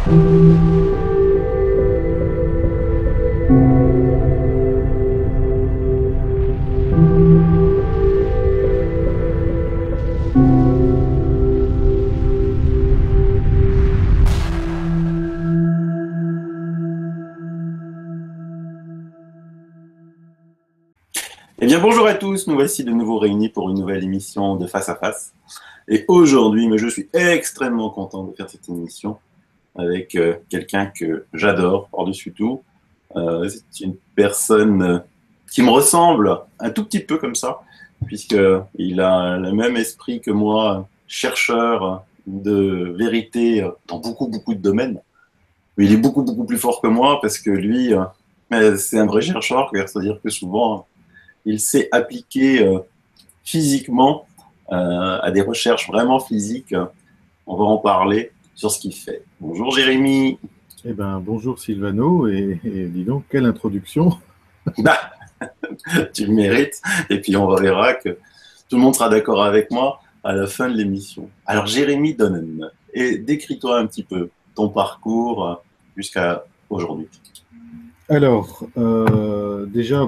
Eh bien, bonjour à tous, nous voici de nouveau réunis pour une nouvelle émission de Face à Face. Et aujourd'hui, mais je suis extrêmement content de faire cette émission avec quelqu'un que j'adore par-dessus tout. C'est une personne qui me ressemble un tout petit peu comme ça, puisqu'il a le même esprit que moi, chercheur de vérité dans beaucoup de domaines. Mais il est beaucoup plus fort que moi parce que lui, c'est un vrai chercheur, c'est-à-dire que souvent, il s'est appliqué physiquement à des recherches vraiment physiques. On va en parler sur ce qu'il fait. Bonjour Jérémy. Eh ben, bonjour Sylvano, et dis donc, quelle introduction! Bah, tu le mérites. Et puis on verra que tout le monde sera d'accord avec moi à la fin de l'émission. Alors Jérémy Donnen, et décris-toi un petit peu ton parcours jusqu'à aujourd'hui. Alors, déjà,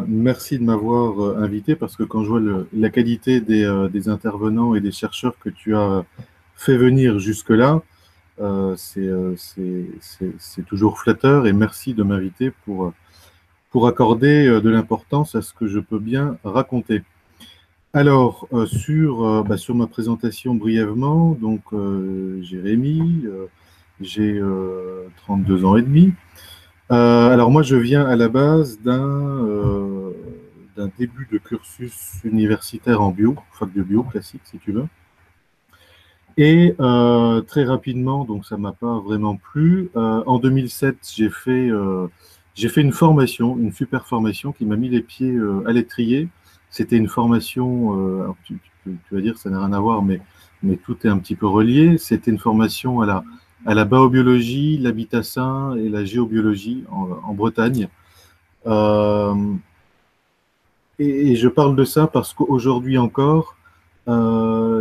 merci de m'avoir invité, parce que quand je vois la qualité des intervenants et des chercheurs que tu as fait venir jusque-là, c'est toujours flatteur, et merci de m'inviter pour accorder de l'importance à ce que je peux bien raconter. Alors, sur ma présentation brièvement, donc Jérémy, j'ai 32 ans et demi. Alors moi, je viens à la base d'un début de cursus universitaire en bio, fac de bio classique si tu veux. Et très rapidement, donc ça m'a pas vraiment plu. En 2007, j'ai fait une formation, une super formation qui m'a mis les pieds à l'étrier. C'était une formation, alors tu vas dire que ça n'a rien à voir, mais tout est un petit peu relié. C'était une formation à la baobiologie, l'habitat sain et la géobiologie en Bretagne. Euh, et je parle de ça parce qu'aujourd'hui encore,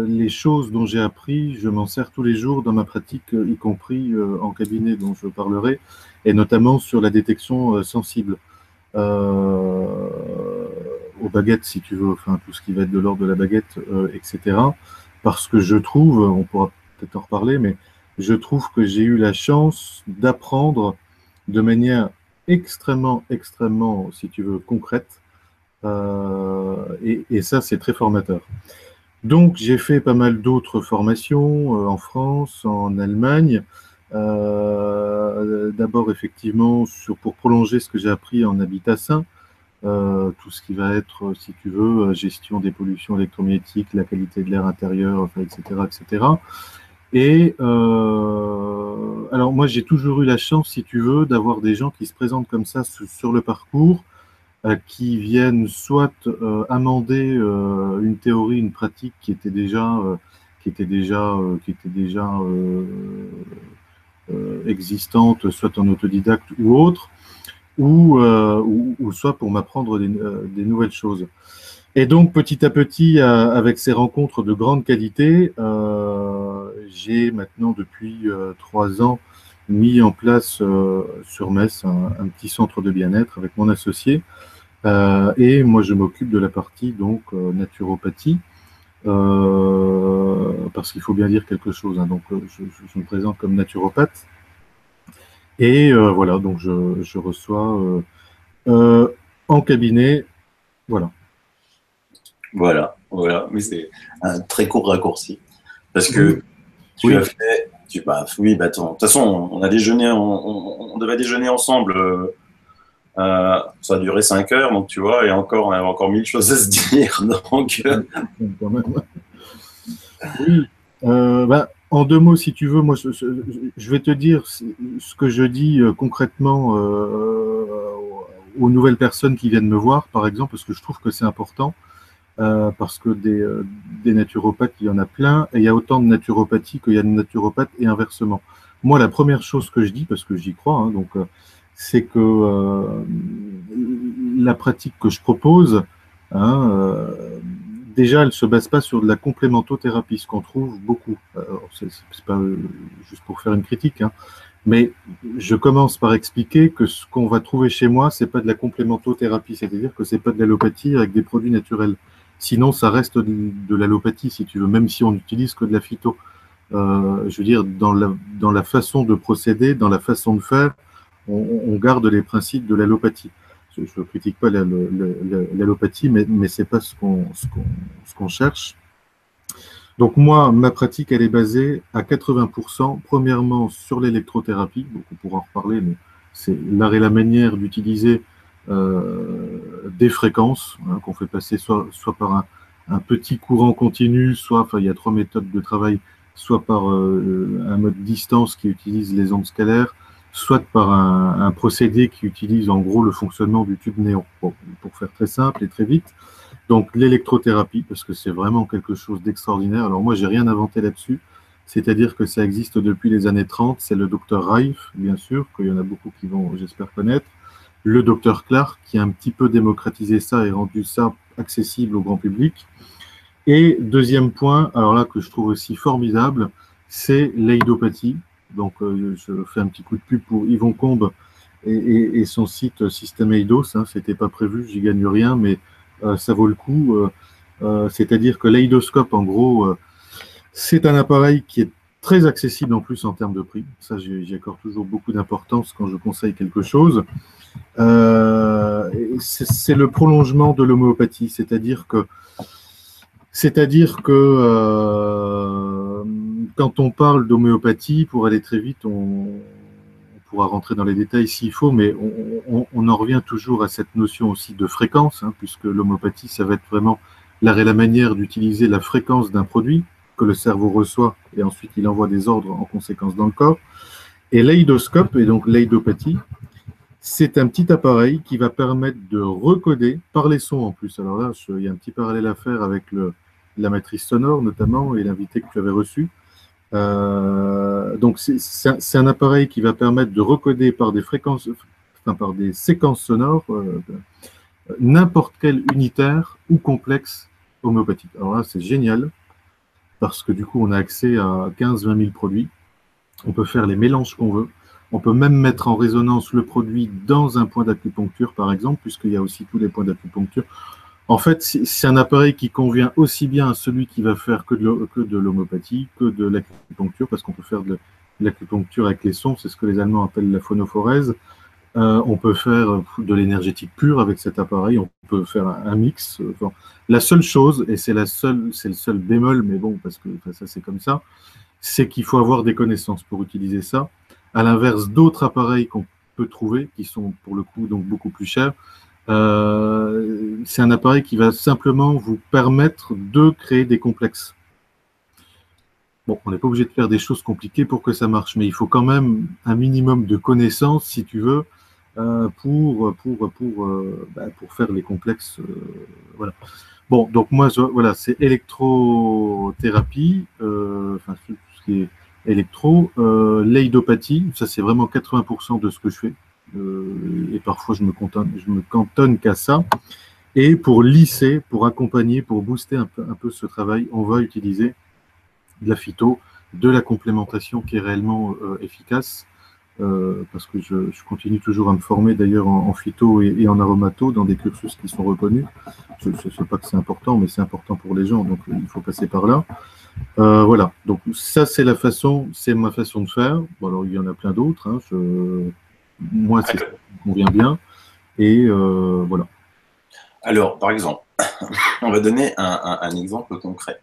les choses dont j'ai appris, je m'en sers tous les jours dans ma pratique, y compris en cabinet dont je parlerai, et notamment sur la détection sensible. Euh, aux baguettes, si tu veux, enfin tout ce qui va être de l'ordre de la baguette, etc. Parce que je trouve, on pourra peut-être en reparler, mais je trouve que j'ai eu la chance d'apprendre de manière extrêmement, si tu veux, concrète. Et ça, c'est très formateur. Donc, j'ai fait pas mal d'autres formations en France, en Allemagne. D'abord, effectivement, pour prolonger ce que j'ai appris en habitat sain, tout ce qui va être, si tu veux, gestion des pollutions électromagnétiques, la qualité de l'air intérieur, enfin, etc., etc. Et alors moi, j'ai toujours eu la chance, si tu veux, d'avoir des gens qui se présentent comme ça sur le parcours, qui viennent soit amender une théorie, une pratique qui était déjà existante, soit en autodidacte ou autre, ou soit pour m'apprendre des nouvelles choses. Et donc, petit à petit, avec ces rencontres de grande qualité, j'ai maintenant, depuis 3 ans, mis en place sur Metz un petit centre de bien-être avec mon associé. Et moi, je m'occupe de la partie donc naturopathie, parce qu'il faut bien dire quelque chose, hein. Donc, je me présente comme naturopathe. Et voilà, donc je reçois euh, en cabinet, voilà. Voilà. Mais c'est un très court raccourci. Parce Oui, que tu as oui. fait. Oui, bah, attends. De toute façon, on a déjeuné, on devait déjeuner ensemble. Ça a duré 5 heures, donc tu vois, et encore, on avait encore 1000 choses à se dire. Donc, Quand même. Oui, en 2 mots, si tu veux, moi, je vais te dire ce que je dis concrètement aux nouvelles personnes qui viennent me voir, par exemple, parce que je trouve que c'est important, parce que des naturopathes, il y en a plein, et il y a autant de naturopathie qu'il y a de naturopathes, et inversement. Moi, la première chose que je dis, parce que j'y crois, hein, donc, c'est que la pratique que je propose, hein, déjà, elle ne se base pas sur de la complémentothérapie, ce qu'on trouve beaucoup. C'est pas juste pour faire une critique, hein, Mais je commence par expliquer que ce qu'on va trouver chez moi, c'est pas de la complémentothérapie, c'est-à-dire que c'est pas de l'allopathie avec des produits naturels. Sinon, ça reste de l'allopathie, si tu veux, même si on n'utilise que de la phyto. Je veux dire, dans la façon de procéder, dans la façon de faire, on garde les principes de l'allopathie. Je ne critique pas l'allopathie, mais ce n'est pas ce qu'on cherche. Donc moi, ma pratique, elle est basée à 80%, premièrement sur l'électrothérapie, donc on pourra en reparler, mais c'est l'art et la manière d'utiliser des fréquences qu'on fait passer soit par un petit courant continu, soit, enfin il y a 3 méthodes de travail, soit par un mode distance qui utilise les ondes scalaires, soit par un procédé qui utilise en gros le fonctionnement du tube néon. Bon, pour faire très simple et très vite. Donc l'électrothérapie, parce que c'est vraiment quelque chose d'extraordinaire. Alors moi, j'ai rien inventé là-dessus. C'est-à-dire que ça existe depuis les années 30. C'est le docteur Reif, bien sûr, qu'il y en a beaucoup qui vont, j'espère, connaître. Le docteur Clark, qui a un petit peu démocratisé ça et rendu ça accessible au grand public. Et deuxième point, alors là, que je trouve aussi formidable, c'est l'eidopathie. Donc, je fais un petit coup de pub pour Yvon Combe et son site Système Eidos. Hein, c'était pas prévu, j'y gagne rien, mais ça vaut le coup. C'est-à-dire que l'eidoscope, en gros, c'est un appareil qui est très accessible en plus en termes de prix. Ça, j'y accorde toujours beaucoup d'importance quand je conseille quelque chose. C'est le prolongement de l'homéopathie, c'est-à-dire que quand on parle d'homéopathie, pour aller très vite, on pourra rentrer dans les détails s'il faut, mais on en revient toujours à cette notion aussi de fréquence, hein, puisque l'homéopathie, ça va être vraiment l'art et la manière d'utiliser la fréquence d'un produit que le cerveau reçoit et ensuite il envoie des ordres en conséquence dans le corps. Et l'eidoscope, et donc l'eidopathie, c'est un petit appareil qui va permettre de recoder par les sons en plus. Alors là, il y a un petit parallèle à faire avec la matrice sonore notamment et l'invité que tu avais reçu. Donc c'est un appareil qui va permettre de recoder par des fréquences, enfin par des séquences sonores n'importe quel unitaire ou complexe homéopathique. Alors là, c'est génial parce que du coup, on a accès à 15-20 000 produits. On peut faire les mélanges qu'on veut. On peut même mettre en résonance le produit dans un point d'acupuncture, par exemple, puisqu'il y a aussi tous les points d'acupuncture. En fait, c'est un appareil qui convient aussi bien à celui qui va faire que de l'homéopathie, que de l'acupuncture, parce qu'on peut faire de l'acupuncture avec les sons, c'est ce que les Allemands appellent la phonophorèse. On peut faire de l'énergétique pure avec cet appareil, on peut faire un mix. Enfin, la seule chose, et c'est le seul bémol, mais bon, parce que enfin, ça c'est comme ça, c'est qu'il faut avoir des connaissances pour utiliser ça. À l'inverse d'autres appareils qu'on peut trouver, qui sont pour le coup donc beaucoup plus chers, c'est un appareil qui va simplement vous permettre de créer des complexes. Bon, on n'est pas obligé de faire des choses compliquées pour que ça marche, mais il faut quand même un minimum de connaissances, si tu veux, pour faire les complexes. Voilà. Bon, donc moi, voilà, c'est électrothérapie, enfin, tout ce qui est électro, l'eidopathie, ça c'est vraiment 80% de ce que je fais. Et parfois je me cantonne qu'à ça. Et pour lisser, pour accompagner, pour booster un peu ce travail, on va utiliser de la phyto, de la complémentation qui est réellement efficace, parce que je continue toujours à me former d'ailleurs en phyto et en aromato dans des cursus qui sont reconnus. Je ne sais pas que c'est important, mais c'est important pour les gens, donc il faut passer par là. Voilà, donc ça c'est ma façon de faire. Bon, alors il y en a plein d'autres, hein. Moi c'est ça qui me convient bien, et voilà. Alors, par exemple, on va donner un exemple concret.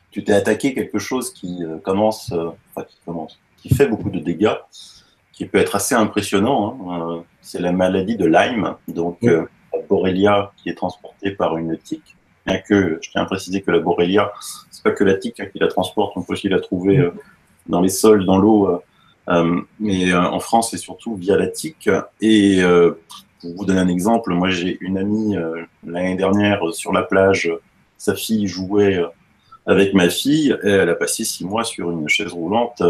Tu t'es attaqué quelque chose qui fait beaucoup de dégâts, qui peut être assez impressionnant, hein. C'est la maladie de Lyme, donc la Borrelia qui est transportée par une tique. Bien que, je tiens à préciser que la Borrelia, c'est pas que la tique qui la transporte, on peut aussi la trouver dans les sols, dans l'eau, mais en France, c'est surtout via la tique. Et pour vous donner un exemple, moi j'ai une amie l'année dernière sur la plage, sa fille jouait avec ma fille, et elle a passé 6 mois sur une chaise roulante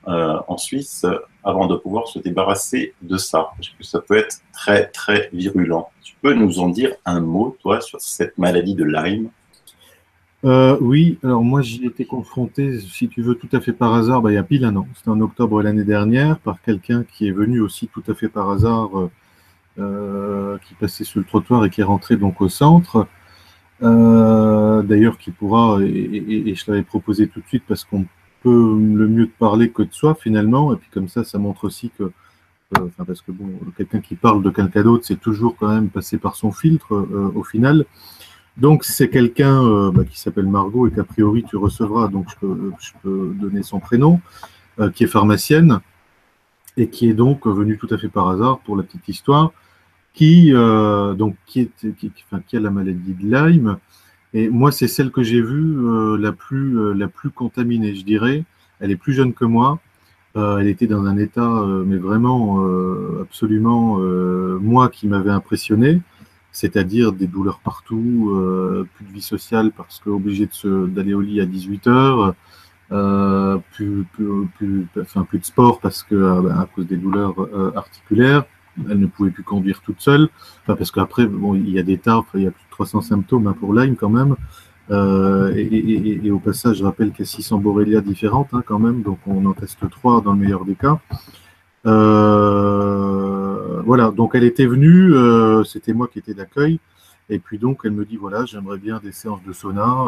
en Suisse avant de pouvoir se débarrasser de ça. Parce que ça peut être très, très virulent. Tu peux nous en dire un mot, toi, sur cette maladie de Lyme? Oui, alors moi j'y ai été confronté, si tu veux, tout à fait par hasard, il y a pile un an. C'était en octobre l'année dernière, par quelqu'un qui est venu aussi tout à fait par hasard, qui passait sur le trottoir et qui est rentré donc au centre. D'ailleurs, qui pourra, et je l'avais proposé tout de suite parce qu'on peut le mieux de parler que de soi finalement, et puis comme ça montre aussi que, enfin, parce que bon, quelqu'un qui parle de quelqu'un d'autre, c'est toujours quand même passer par son filtre au final. Donc c'est quelqu'un qui s'appelle Margot et qu'a priori tu recevras, donc je peux donner son prénom, qui est pharmacienne et qui est donc venue tout à fait par hasard pour la petite histoire, qui a la maladie de Lyme. Et moi, c'est celle que j'ai vue la plus contaminée, je dirais. Elle est plus jeune que moi. Elle était dans un état, mais vraiment absolument, moi, qui m'avait impressionné, c'est-à-dire des douleurs partout, plus de vie sociale parce qu'obligé d'aller au lit à 18 heures, plus de sport parce que, à cause des douleurs articulaires, elle ne pouvait plus conduire toute seule. Enfin, parce qu'après, bon, il y a des tas, enfin, il y a plus de 300 symptômes hein, pour Lyme quand même. Et au passage, je rappelle qu'il y a 600 Borrelia différentes hein, quand même, donc on en teste 3 dans le meilleur des cas. Voilà, donc elle était venue, c'était moi qui étais d'accueil, et puis donc elle me dit voilà, j'aimerais bien des séances de sauna,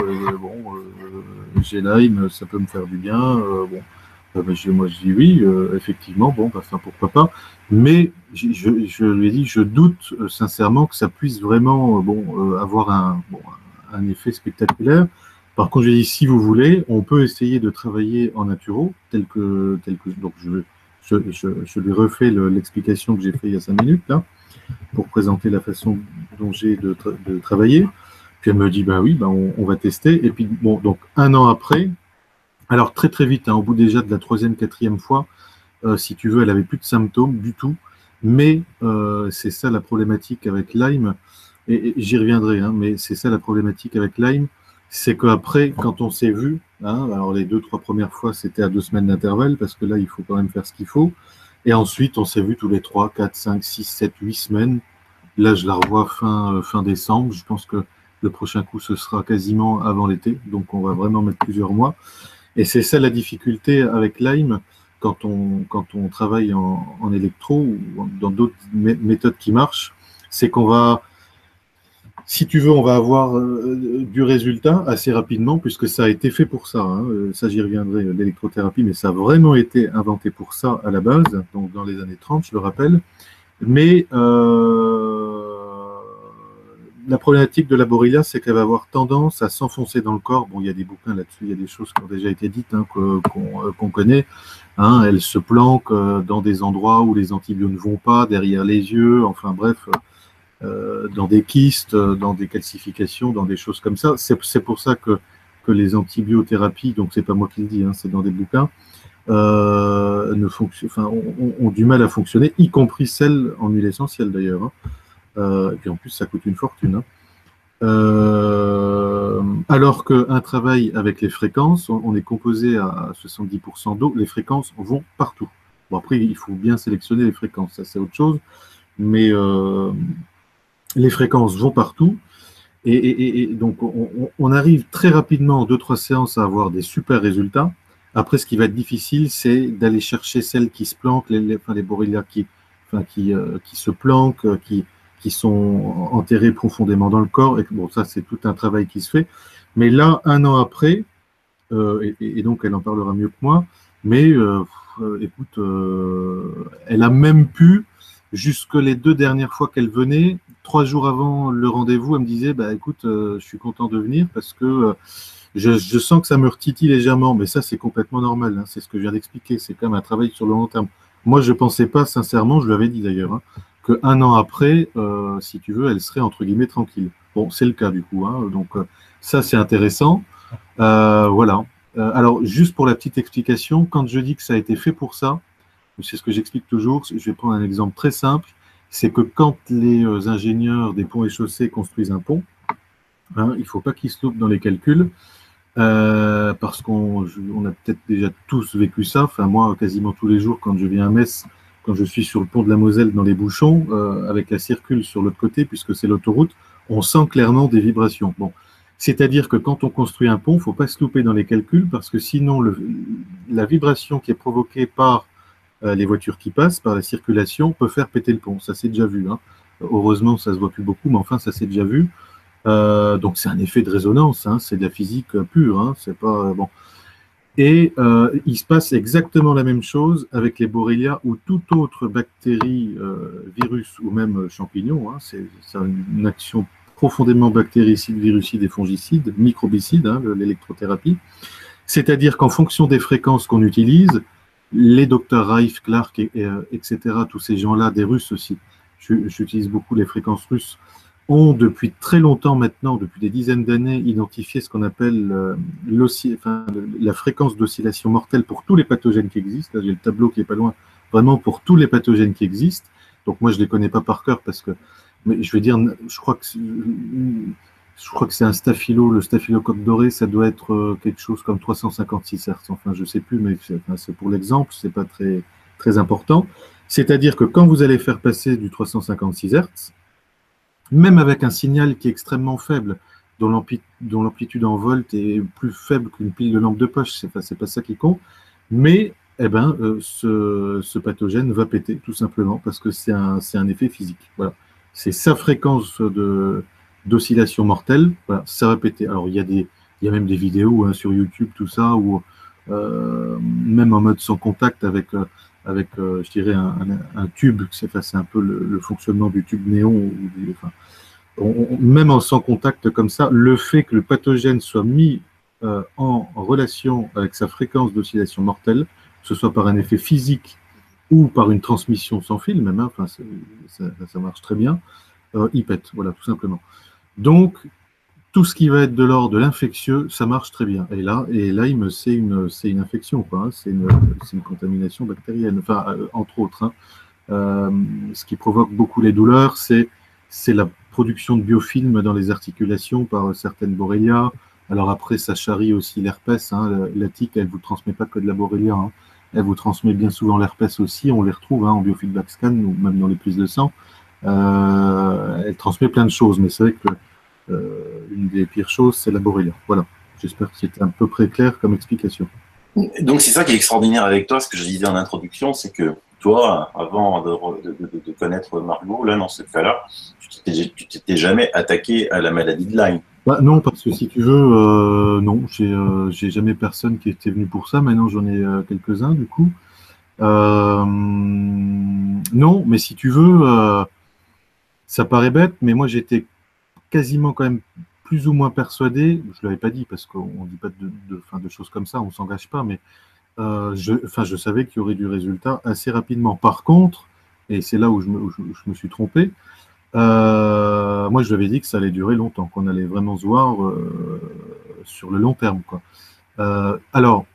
j'ai Lyme, ça peut me faire du bien, bon. Moi je dis oui, effectivement, bon, enfin pourquoi pas, mais je lui ai dit je doute sincèrement que ça puisse vraiment avoir un effet spectaculaire. Par contre, je lui ai dit si vous voulez, on peut essayer de travailler en naturo, donc je lui refais l'explication que j'ai fait il y a 5 minutes, là, pour présenter la façon dont j'ai de travailler. Puis elle me dit, ben oui, on va tester. Et puis, bon, donc, un an après, alors très très vite, hein, au bout déjà de la troisième, quatrième fois, si tu veux, elle avait plus de symptômes du tout. Mais c'est ça la problématique avec Lyme, et j'y reviendrai, hein, mais c'est ça la problématique avec Lyme, c'est qu'après, quand on s'est vu, hein, alors les 2, 3 premières fois, c'était à 2 semaines d'intervalle, parce que là, il faut quand même faire ce qu'il faut. Et ensuite, on s'est vu tous les 3, 4, 5, 6, 7, 8 semaines. Là, je la revois fin décembre. Je pense que le prochain coup, ce sera quasiment avant l'été. Donc, on va vraiment mettre plusieurs mois. Et c'est ça la difficulté avec Lyme quand on travaille en électro ou dans d'autres méthodes qui marchent. C'est qu'on va, si tu veux, on va avoir du résultat assez rapidement, puisque ça a été fait pour ça. Hein. Ça, j'y reviendrai, l'électrothérapie, mais ça a vraiment été inventé pour ça à la base, donc dans les années 30, je le rappelle. Mais la problématique de la Borrelia, c'est qu'elle va avoir tendance à s'enfoncer dans le corps. Bon, il y a des bouquins là-dessus, il y a des choses qui ont déjà été dites, hein, qu'on connaît. Hein. Elle se planque dans des endroits où les antibiotiques ne vont pas, derrière les yeux, enfin bref, dans des kystes, dans des calcifications, dans des choses comme ça. C'est pour ça que les antibiothérapies, donc c'est pas moi qui le dis, hein, c'est dans des bouquins, ont du mal à fonctionner, y compris celles en huile essentielle d'ailleurs. Hein. Et puis en plus, ça coûte une fortune. Hein. Alors qu'un travail avec les fréquences, on est composé à 70% d'eau, les fréquences vont partout. Bon, après, il faut bien sélectionner les fréquences, ça c'est autre chose, mais les fréquences vont partout. Et donc, on arrive très rapidement en 2-3 séances à avoir des super résultats. Après, ce qui va être difficile, c'est d'aller chercher celles qui se planquent, les Borrelia qui se planquent, qui sont enterrées profondément dans le corps. Et bon, ça, c'est tout un travail qui se fait. Mais là, un an après, et donc elle en parlera mieux que moi, mais écoute, elle a même pu, jusque les 2 dernières fois qu'elle venait, 3 jours avant le rendez-vous, elle me disait, bah écoute, je suis content de venir parce que je sens que ça me retitille légèrement, mais ça c'est complètement normal, hein, c'est ce que je viens d'expliquer, c'est quand même un travail sur le long terme. Moi je ne pensais pas, sincèrement, je l'avais dit d'ailleurs, hein, qu'un an après, si tu veux, elle serait entre guillemets tranquille. Bon, c'est le cas du coup, hein, donc ça c'est intéressant. Voilà. Alors, juste pour la petite explication, quand je dis que ça a été fait pour ça, c'est ce que j'explique toujours, je vais prendre un exemple très simple, c'est que quand les ingénieurs des ponts et chaussées construisent un pont, hein, il ne faut pas qu'ils se loupent dans les calculs, parce qu'on a peut-être déjà tous vécu ça, enfin moi, quasiment tous les jours, quand je viens à Metz, quand je suis sur le pont de la Moselle dans les bouchons, avec la circule sur l'autre côté, puisque c'est l'autoroute, on sent clairement des vibrations. Bon, C'est-à-dire que quand on construit un pont, il ne faut pas se louper dans les calculs parce que sinon, la vibration qui est provoquée par les voitures qui passent, par la circulation, peut faire péter le pont. Ça, c'est déjà vu, hein. Heureusement, ça ne se voit plus beaucoup, mais enfin, ça, c'est déjà vu. Donc, c'est un effet de résonance, hein, c'est de la physique pure, hein, c'est pas bon. Et il se passe exactement la même chose avec les Borrelia ou toute autre bactérie, virus ou même champignon, hein. C'est une action profondément bactéricide, virucide et fongicide, microbicide, hein, l'électrothérapie. C'est-à-dire qu'en fonction des fréquences qu'on utilise, les docteurs Raif, Clark, etc., tous ces gens-là, des Russes aussi, j'utilise beaucoup les fréquences russes, ont depuis très longtemps maintenant, depuis des dizaines d'années, identifié ce qu'on appelle la fréquence d'oscillation mortelle pour tous les pathogènes qui existent. Là, j'ai le tableau qui est pas loin, vraiment pour tous les pathogènes qui existent. Donc moi, je les connais pas par cœur parce que, mais je vais dire, je crois que c'est un staphylo, le staphylocoque doré, ça doit être quelque chose comme 356 Hz. Enfin, je sais plus, mais c'est pour l'exemple, c'est pas très, très important. C'est-à-dire que quand vous allez faire passer du 356 Hz, même avec un signal qui est extrêmement faible, dont l'amplitude en volts est plus faible qu'une pile de lampe de poche, c'est pas ça qui compte, mais eh ben, ce pathogène va péter, tout simplement, parce que c'est un effet physique. Voilà. C'est sa fréquence d'oscillation mortelle, voilà, ça va péter. Alors, il y a même des vidéos, hein, sur YouTube, tout ça, où même en mode sans contact avec je dirais, un tube, c'est un peu le fonctionnement du tube néon, enfin, même en sans contact comme ça, le fait que le pathogène soit mis en relation avec sa fréquence d'oscillation mortelle, que ce soit par un effet physique ou par une transmission sans fil, même, hein, enfin, ça marche très bien, il pète, voilà, tout simplement. Donc, tout ce qui va être de l'ordre de l'infectieux, ça marche très bien. Et là, c'est une infection, quoi, hein, c'est une contamination bactérienne, enfin, entre autres, hein. Ce qui provoque beaucoup les douleurs, c'est la production de biofilms dans les articulations par certaines Borrelia. Alors après, ça charrie aussi l'herpès, hein. La tique, elle ne vous transmet pas que de la Borrelia, hein. Elle vous transmet bien souvent l'herpès aussi, on les retrouve, hein, en biofeedback scan ou même dans les prises de sang. Elle transmet plein de choses, mais c'est vrai que une des pires choses, c'est la Borrelia. Voilà, j'espère que c'était à peu près clair comme explication. Donc c'est ça qui est extraordinaire avec toi, ce que je disais en introduction, c'est que toi, avant de connaître Margot, là, dans ce cas-là, tu t'étais jamais attaqué à la maladie de Lyme. Bah, non, parce que si tu veux, non, j'ai jamais personne qui était venu pour ça. Maintenant, j'en ai quelques-uns, du coup. Non, mais si tu veux, ça paraît bête, mais moi, j'étais quasiment quand même plus ou moins persuadé, je ne l'avais pas dit parce qu'on ne dit pas de choses comme ça, on ne s'engage pas, mais je savais qu'il y aurait du résultat assez rapidement. Par contre, et c'est là où je me suis trompé, moi je lui avais dit que ça allait durer longtemps, qu'on allait vraiment se voir sur le long terme, quoi. Alors,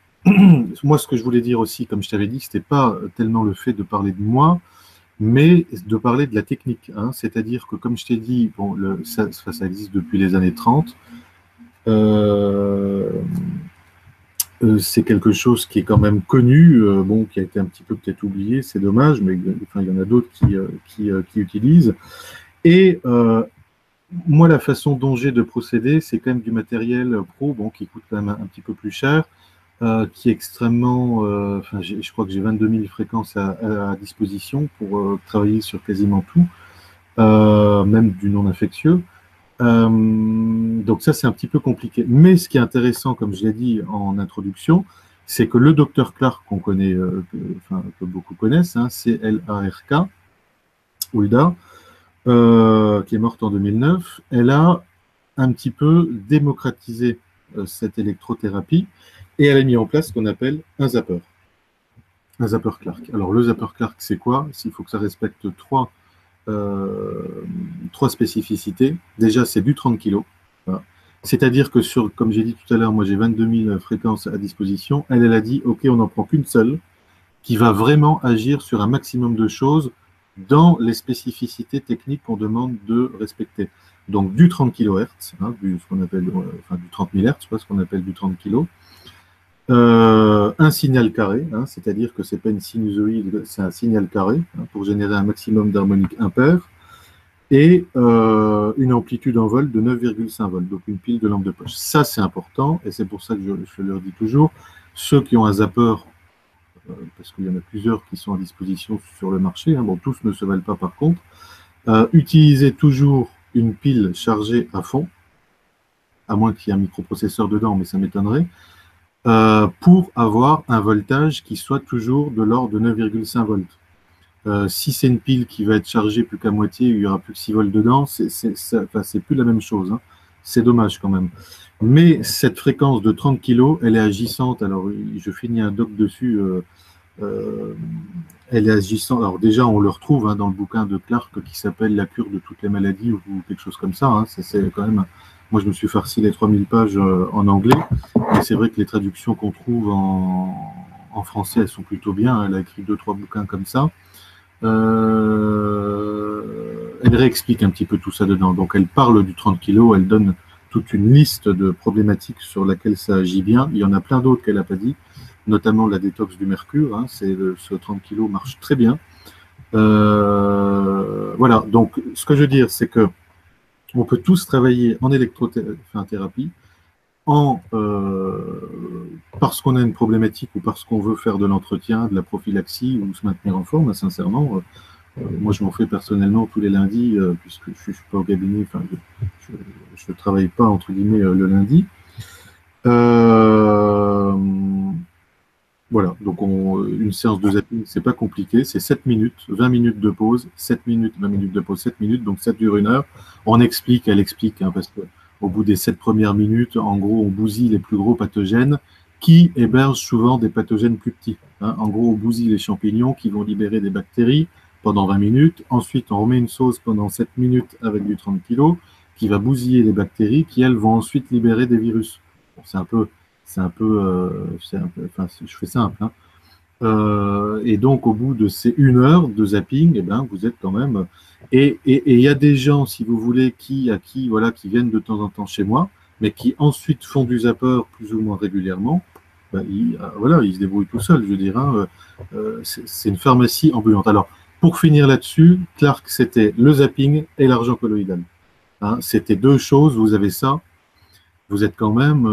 moi ce que je voulais dire aussi, comme je t'avais dit, ce n'était pas tellement le fait de parler de moi, mais de parler de la technique, hein. C'est-à-dire que, comme je t'ai dit, bon, ça existe depuis les années 30. C'est quelque chose qui est quand même connu, bon, qui a été un petit peu peut-être oublié, c'est dommage, mais enfin, il y en a d'autres qui utilisent. Et moi, la façon dont j'ai de procéder, c'est quand même du matériel pro, bon, qui coûte quand même un petit peu plus cher, qui est extrêmement, enfin, je crois que j'ai 22 000 fréquences à disposition pour travailler sur quasiment tout, même du non-infectieux. Donc ça, c'est un petit peu compliqué. Mais ce qui est intéressant, comme je l'ai dit en introduction, c'est que le docteur Clark, qu'on connaît, que beaucoup connaissent, hein, C-L-A-R-K, Hulda, qui est morte en 2009, elle a un petit peu démocratisé cette électrothérapie et elle a mis en place ce qu'on appelle un zapper Clark. Alors le zapper Clark, c'est quoi? Il faut que ça respecte trois spécificités. Déjà, c'est du 30 kg. Voilà. C'est-à-dire que comme j'ai dit tout à l'heure, moi j'ai 22 000 fréquences à disposition. Elle a dit, OK, on n'en prend qu'une seule qui va vraiment agir sur un maximum de choses dans les spécificités techniques qu'on demande de respecter. Donc du 30 kHz, hein, ce qu'on appelle, du 30 000 Hz, ce qu'on appelle du 30 kg. Un signal carré, hein, c'est-à-dire que ce n'est pas une sinusoïde, c'est un signal carré, hein, pour générer un maximum d'harmoniques impaires. et une amplitude en vol de 9,5 volts, donc une pile de lampe de poche. Ça, c'est important, et c'est pour ça que je leur dis toujours, ceux qui ont un zapper, parce qu'il y en a plusieurs qui sont à disposition sur le marché, hein, bon, tous ne se valent pas par contre, utilisez toujours une pile chargée à fond, à moins qu'il y ait un microprocesseur dedans, mais ça m'étonnerait, pour avoir un voltage qui soit toujours de l'ordre de 9,5 volts. Si c'est une pile qui va être chargée plus qu'à moitié, il n'y aura plus que 6 volts dedans, c'est plus la même chose, hein. C'est dommage quand même. Mais cette fréquence de 30 kg, elle est agissante. Alors, je finis un doc dessus. Elle est agissante. Alors déjà, on le retrouve hein, dans le bouquin de Clark qui s'appelle La cure de toutes les maladies ou quelque chose comme ça. Hein. C'est quand même. Moi, je me suis farci les 3000 pages en anglais. Mais c'est vrai que les traductions qu'on trouve en français, elles sont plutôt bien. Elle a écrit 2-3 bouquins comme ça. Elle réexplique un petit peu tout ça dedans. Donc, elle parle du 30 kg, elle donne toute une liste de problématiques sur laquelle ça agit bien. Il y en a plein d'autres qu'elle n'a pas dit, notamment la détox du mercure. Hein, ce 30 kg marche très bien. Voilà, donc ce que je veux dire, c'est que on peut tous travailler en électrothérapie parce qu'on a une problématique ou parce qu'on veut faire de l'entretien, de la prophylaxie ou se maintenir en forme, sincèrement. Moi, je m'en fais personnellement tous les lundis, puisque je ne suis pas au cabinet, enfin, je ne travaille pas, entre guillemets, le lundi. Voilà, donc une séance de zapping, c'est pas compliqué, c'est 7 minutes, 20 minutes de pause, 7 minutes, 20 minutes de pause, 7 minutes, donc ça dure 1 heure. On explique, elle explique, hein, parce qu'au bout des 7 premières minutes, en gros, on bousille les plus gros pathogènes qui hébergent souvent des pathogènes plus petits. Hein. En gros, on bousille les champignons qui vont libérer des bactéries pendant 20 minutes. Ensuite, on remet une sauce pendant 7 minutes avec du 30 kg qui va bousiller les bactéries qui, elles, vont ensuite libérer des virus. Bon, enfin, je fais simple. Hein. Et donc, au bout de ces 1 heure de zapping, eh ben, vous êtes quand même. Et il y a des gens, si vous voulez, qui viennent de temps en temps chez moi, mais qui ensuite font du zapper plus ou moins régulièrement. Ben, ils se débrouillent tout seuls, je veux dire. Hein. C'est une pharmacie ambulante. Alors, pour finir là-dessus, Clark, c'était le zapping et l'argent colloïdal. Hein, c'était 2 choses, vous avez ça. Vous êtes quand même,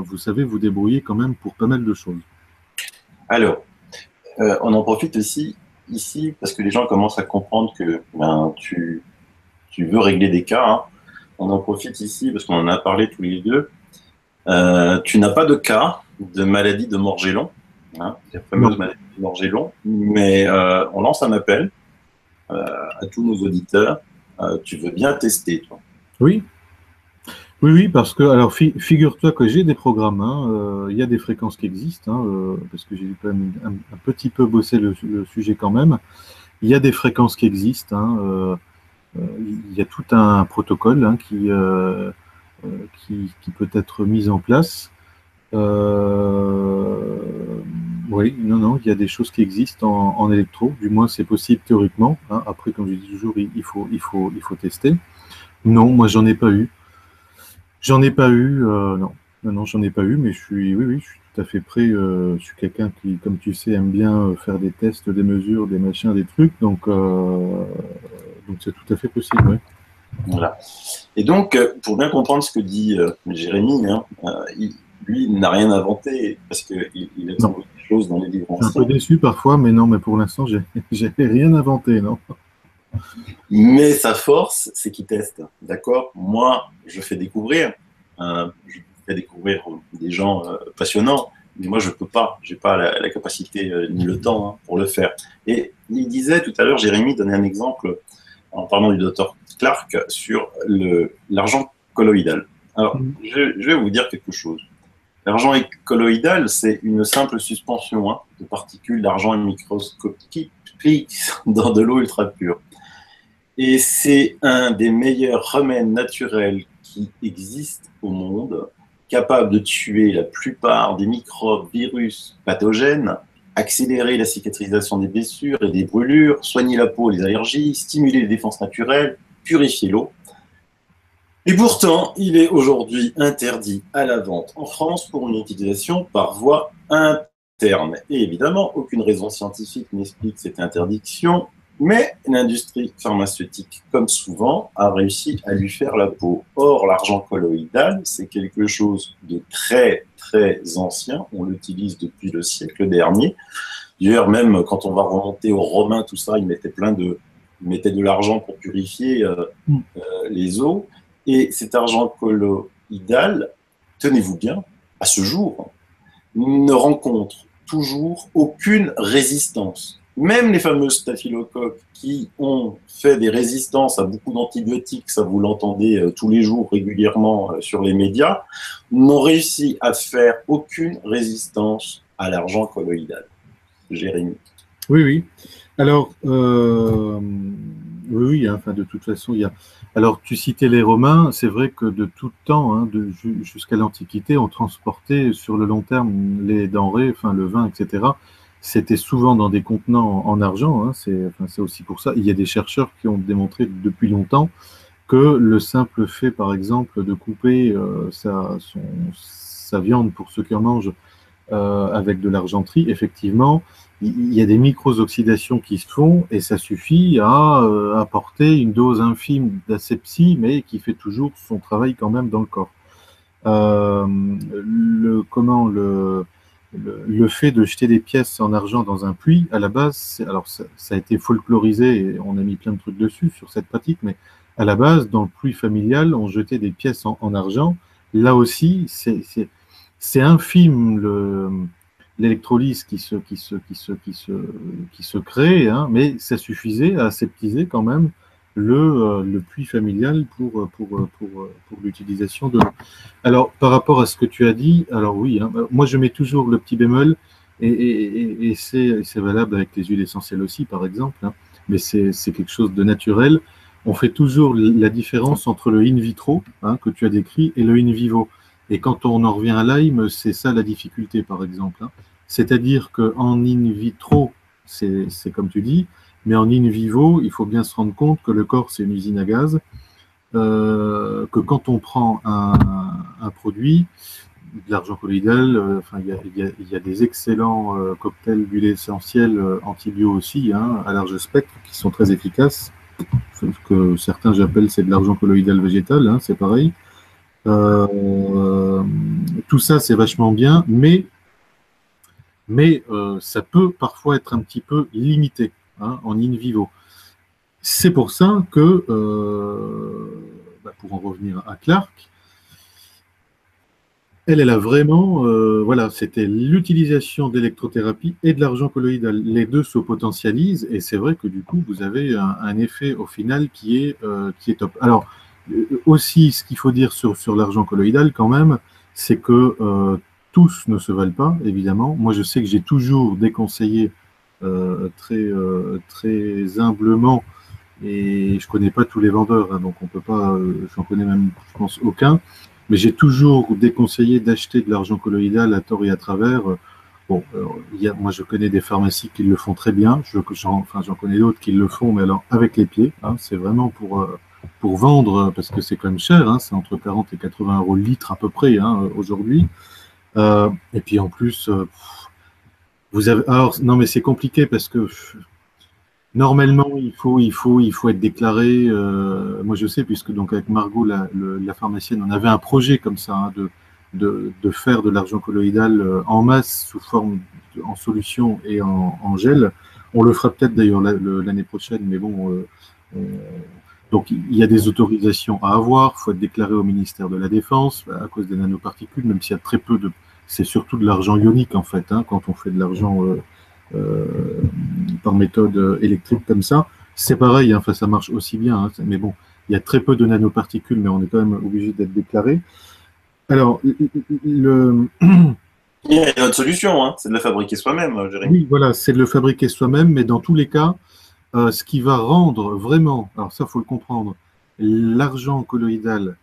vous savez vous débrouiller quand même pour pas mal de choses. Alors, on en profite aussi ici parce que les gens commencent à comprendre que tu veux régler des cas. Hein. On en profite ici parce qu'on en a parlé tous les deux. Tu n'as pas de cas de maladie de Morgellon, hein, la fameuse maladie de Morgellon, mais on lance un appel à tous nos auditeurs. Tu veux bien tester, toi? Oui. Oui, parce que, alors, figure-toi que j'ai des programmes, hein, y a des fréquences qui existent, hein, parce que j'ai quand même un petit peu bossé le sujet quand même. Il y a des fréquences qui existent, hein, il y a tout un protocole hein, qui peut être mis en place. Oui, non, il y a des choses qui existent en électro, du moins c'est possible théoriquement. Hein. Après, comme je dis toujours, il faut tester. Non, moi j'en ai pas eu. J'en ai pas eu, non, j'en ai pas eu, mais je suis tout à fait prêt. Je suis quelqu'un qui, comme tu sais, aime bien faire des tests, des mesures, des machins, des trucs, donc c'est tout à fait possible, oui. Voilà. Et donc, pour bien comprendre ce que dit Jérémy, hein, lui, il n'a rien inventé parce qu'il a trouvé des choses dans les livres anciens. Je suis un peu déçu parfois, mais non, mais pour l'instant, j'ai rien inventé, non. Mais sa force, c'est qu'il teste, d'accord? Moi, je fais découvrir des gens passionnants, mais moi, je peux pas, j'ai pas la capacité ni le temps hein, pour le faire. Et il disait tout à l'heure, Jérémy donnait un exemple en parlant du docteur Clark sur l'argent colloïdal. Alors, je vais vous dire quelque chose. L'argent colloïdal, c'est une simple suspension hein, de particules d'argent microscopiques dans de l'eau ultra pure. Et c'est un des meilleurs remèdes naturels qui existent au monde, capable de tuer la plupart des microbes, virus, pathogènes, accélérer la cicatrisation des blessures et des brûlures, soigner la peau et les allergies, stimuler les défenses naturelles, purifier l'eau. Et pourtant, il est aujourd'hui interdit à la vente en France pour une utilisation par voie interne. Et évidemment, aucune raison scientifique n'explique cette interdiction, Mais l'industrie pharmaceutique, comme souvent, a réussi à lui faire la peau. Or, l'argent colloïdal, c'est quelque chose de très, très ancien. On l'utilise depuis le siècle dernier. D'ailleurs, même quand on va remonter aux Romains, tout ça, ils mettaient de l'argent pour purifier les eaux. Et cet argent colloïdal, tenez-vous bien, à ce jour, ne rencontre toujours aucune résistance. Même les fameux staphylocoques qui ont fait des résistances à beaucoup d'antibiotiques, ça vous l'entendez tous les jours régulièrement sur les médias, n'ont réussi à faire aucune résistance à l'argent colloïdal. Jérémy. Oui, oui. Alors, oui, hein, enfin, de toute façon, il y a. Alors, tu citais les Romains, c'est vrai que de tout temps, hein, jusqu'à l'Antiquité, on transportait sur le long terme les denrées, enfin, le vin, etc. C'était souvent dans des contenants en argent, hein, c'est aussi pour ça. Il y a des chercheurs qui ont démontré depuis longtemps que le simple fait, par exemple, de couper sa viande pour ceux qui en mangent avec de l'argenterie, effectivement, il y a des micro-oxydations qui se font et ça suffit à apporter une dose infime d'asepsie, mais qui fait toujours son travail quand même dans le corps. Le fait de jeter des pièces en argent dans un puits, à la base, alors ça a été folklorisé et on a mis plein de trucs dessus sur cette pratique, mais à la base, dans le puits familial, on jetait des pièces en argent. Là aussi, c'est infime l'électrolyse qui se crée, hein, mais ça suffisait à aseptiser quand même le puits familial pour l'utilisation de l'eau. Alors, par rapport à ce que tu as dit, alors oui, hein, moi je mets toujours le petit bémol, et c'est valable avec les huiles essentielles aussi, par exemple, hein, mais c'est quelque chose de naturel. On fait toujours la différence entre le in vitro, hein, que tu as décrit, et le in vivo. Et quand on en revient à Lyme, c'est ça la difficulté, par exemple, hein. C'est-à-dire qu'en in vitro, c'est comme tu dis, mais en in vivo, il faut bien se rendre compte que le corps, c'est une usine à gaz, que quand on prend un produit, de l'argent colloïdal, enfin, il y a des excellents cocktails d'huile essentielle antibio aussi, hein, à large spectre, qui sont très efficaces. Ce que certains j'appelle c'est de l'argent colloïdal végétal, hein, c'est pareil. Tout ça, c'est vachement bien, mais ça peut parfois être un petit peu limité, hein, en in vivo. C'est pour ça que, pour en revenir à Clark, elle a vraiment, voilà, c'était l'utilisation d'électrothérapie et de l'argent colloïdal. Les deux se potentialisent et c'est vrai que du coup, vous avez un effet au final qui est top. Alors, aussi, ce qu'il faut dire sur l'argent colloïdal quand même, c'est que tous ne se valent pas, évidemment. Moi, je sais que j'ai toujours déconseillé très humblement, et je connais pas tous les vendeurs, hein, donc on peut pas, j'en connais même, je pense, aucun. Mais j'ai toujours déconseillé d'acheter de l'argent colloïdal à tort et à travers. Bon, moi je connais des pharmacies qui le font très bien. J'en connais d'autres qui le font, mais alors avec les pieds. Hein, c'est vraiment pour vendre, parce que c'est quand même cher. Hein, c'est entre 40 et 80 euros le litre à peu près, hein, aujourd'hui. Et puis en plus, vous avez. Alors non, mais c'est compliqué parce que normalement, il faut être déclaré. Moi, je sais, puisque donc avec Margot, la pharmacienne, on avait un projet comme ça, hein, de faire de l'argent colloïdal en masse sous forme en solution et en gel. On le fera peut-être d'ailleurs l'année prochaine, mais bon. Donc, il y a des autorisations à avoir. Il faut être déclaré au ministère de la Défense à cause des nanoparticules, même s'il y a très peu de. C'est surtout de l'argent ionique en fait, hein, quand on fait de l'argent. Par méthode électrique comme ça. C'est pareil, hein, enfin, ça marche aussi bien, hein, mais bon, il y a très peu de nanoparticules, mais on est quand même obligé d'être déclaré. Alors, il y a une autre solution, hein, c'est de la fabriquer soi-même, Jérémy. Oui, voilà, c'est de le fabriquer soi-même, mais dans tous les cas, ce qui va rendre vraiment, alors ça, il faut le comprendre, l'argent colloïdal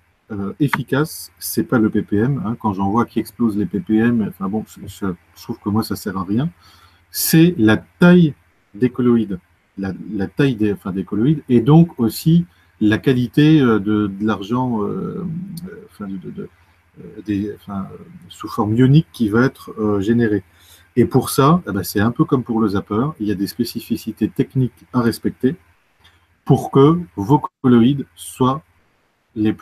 efficace, c'est pas le ppm. Hein, quand j'en vois qui explosent les ppm, enfin bon, je trouve que moi, ça sert à rien. C'est la taille des colloïdes, la taille des colloïdes, et donc aussi la qualité de l'argent sous forme ionique qui va être généré. Et pour ça, eh ben, c'est un peu comme pour le zapper, il y a des spécificités techniques à respecter pour que vos colloïdes soient les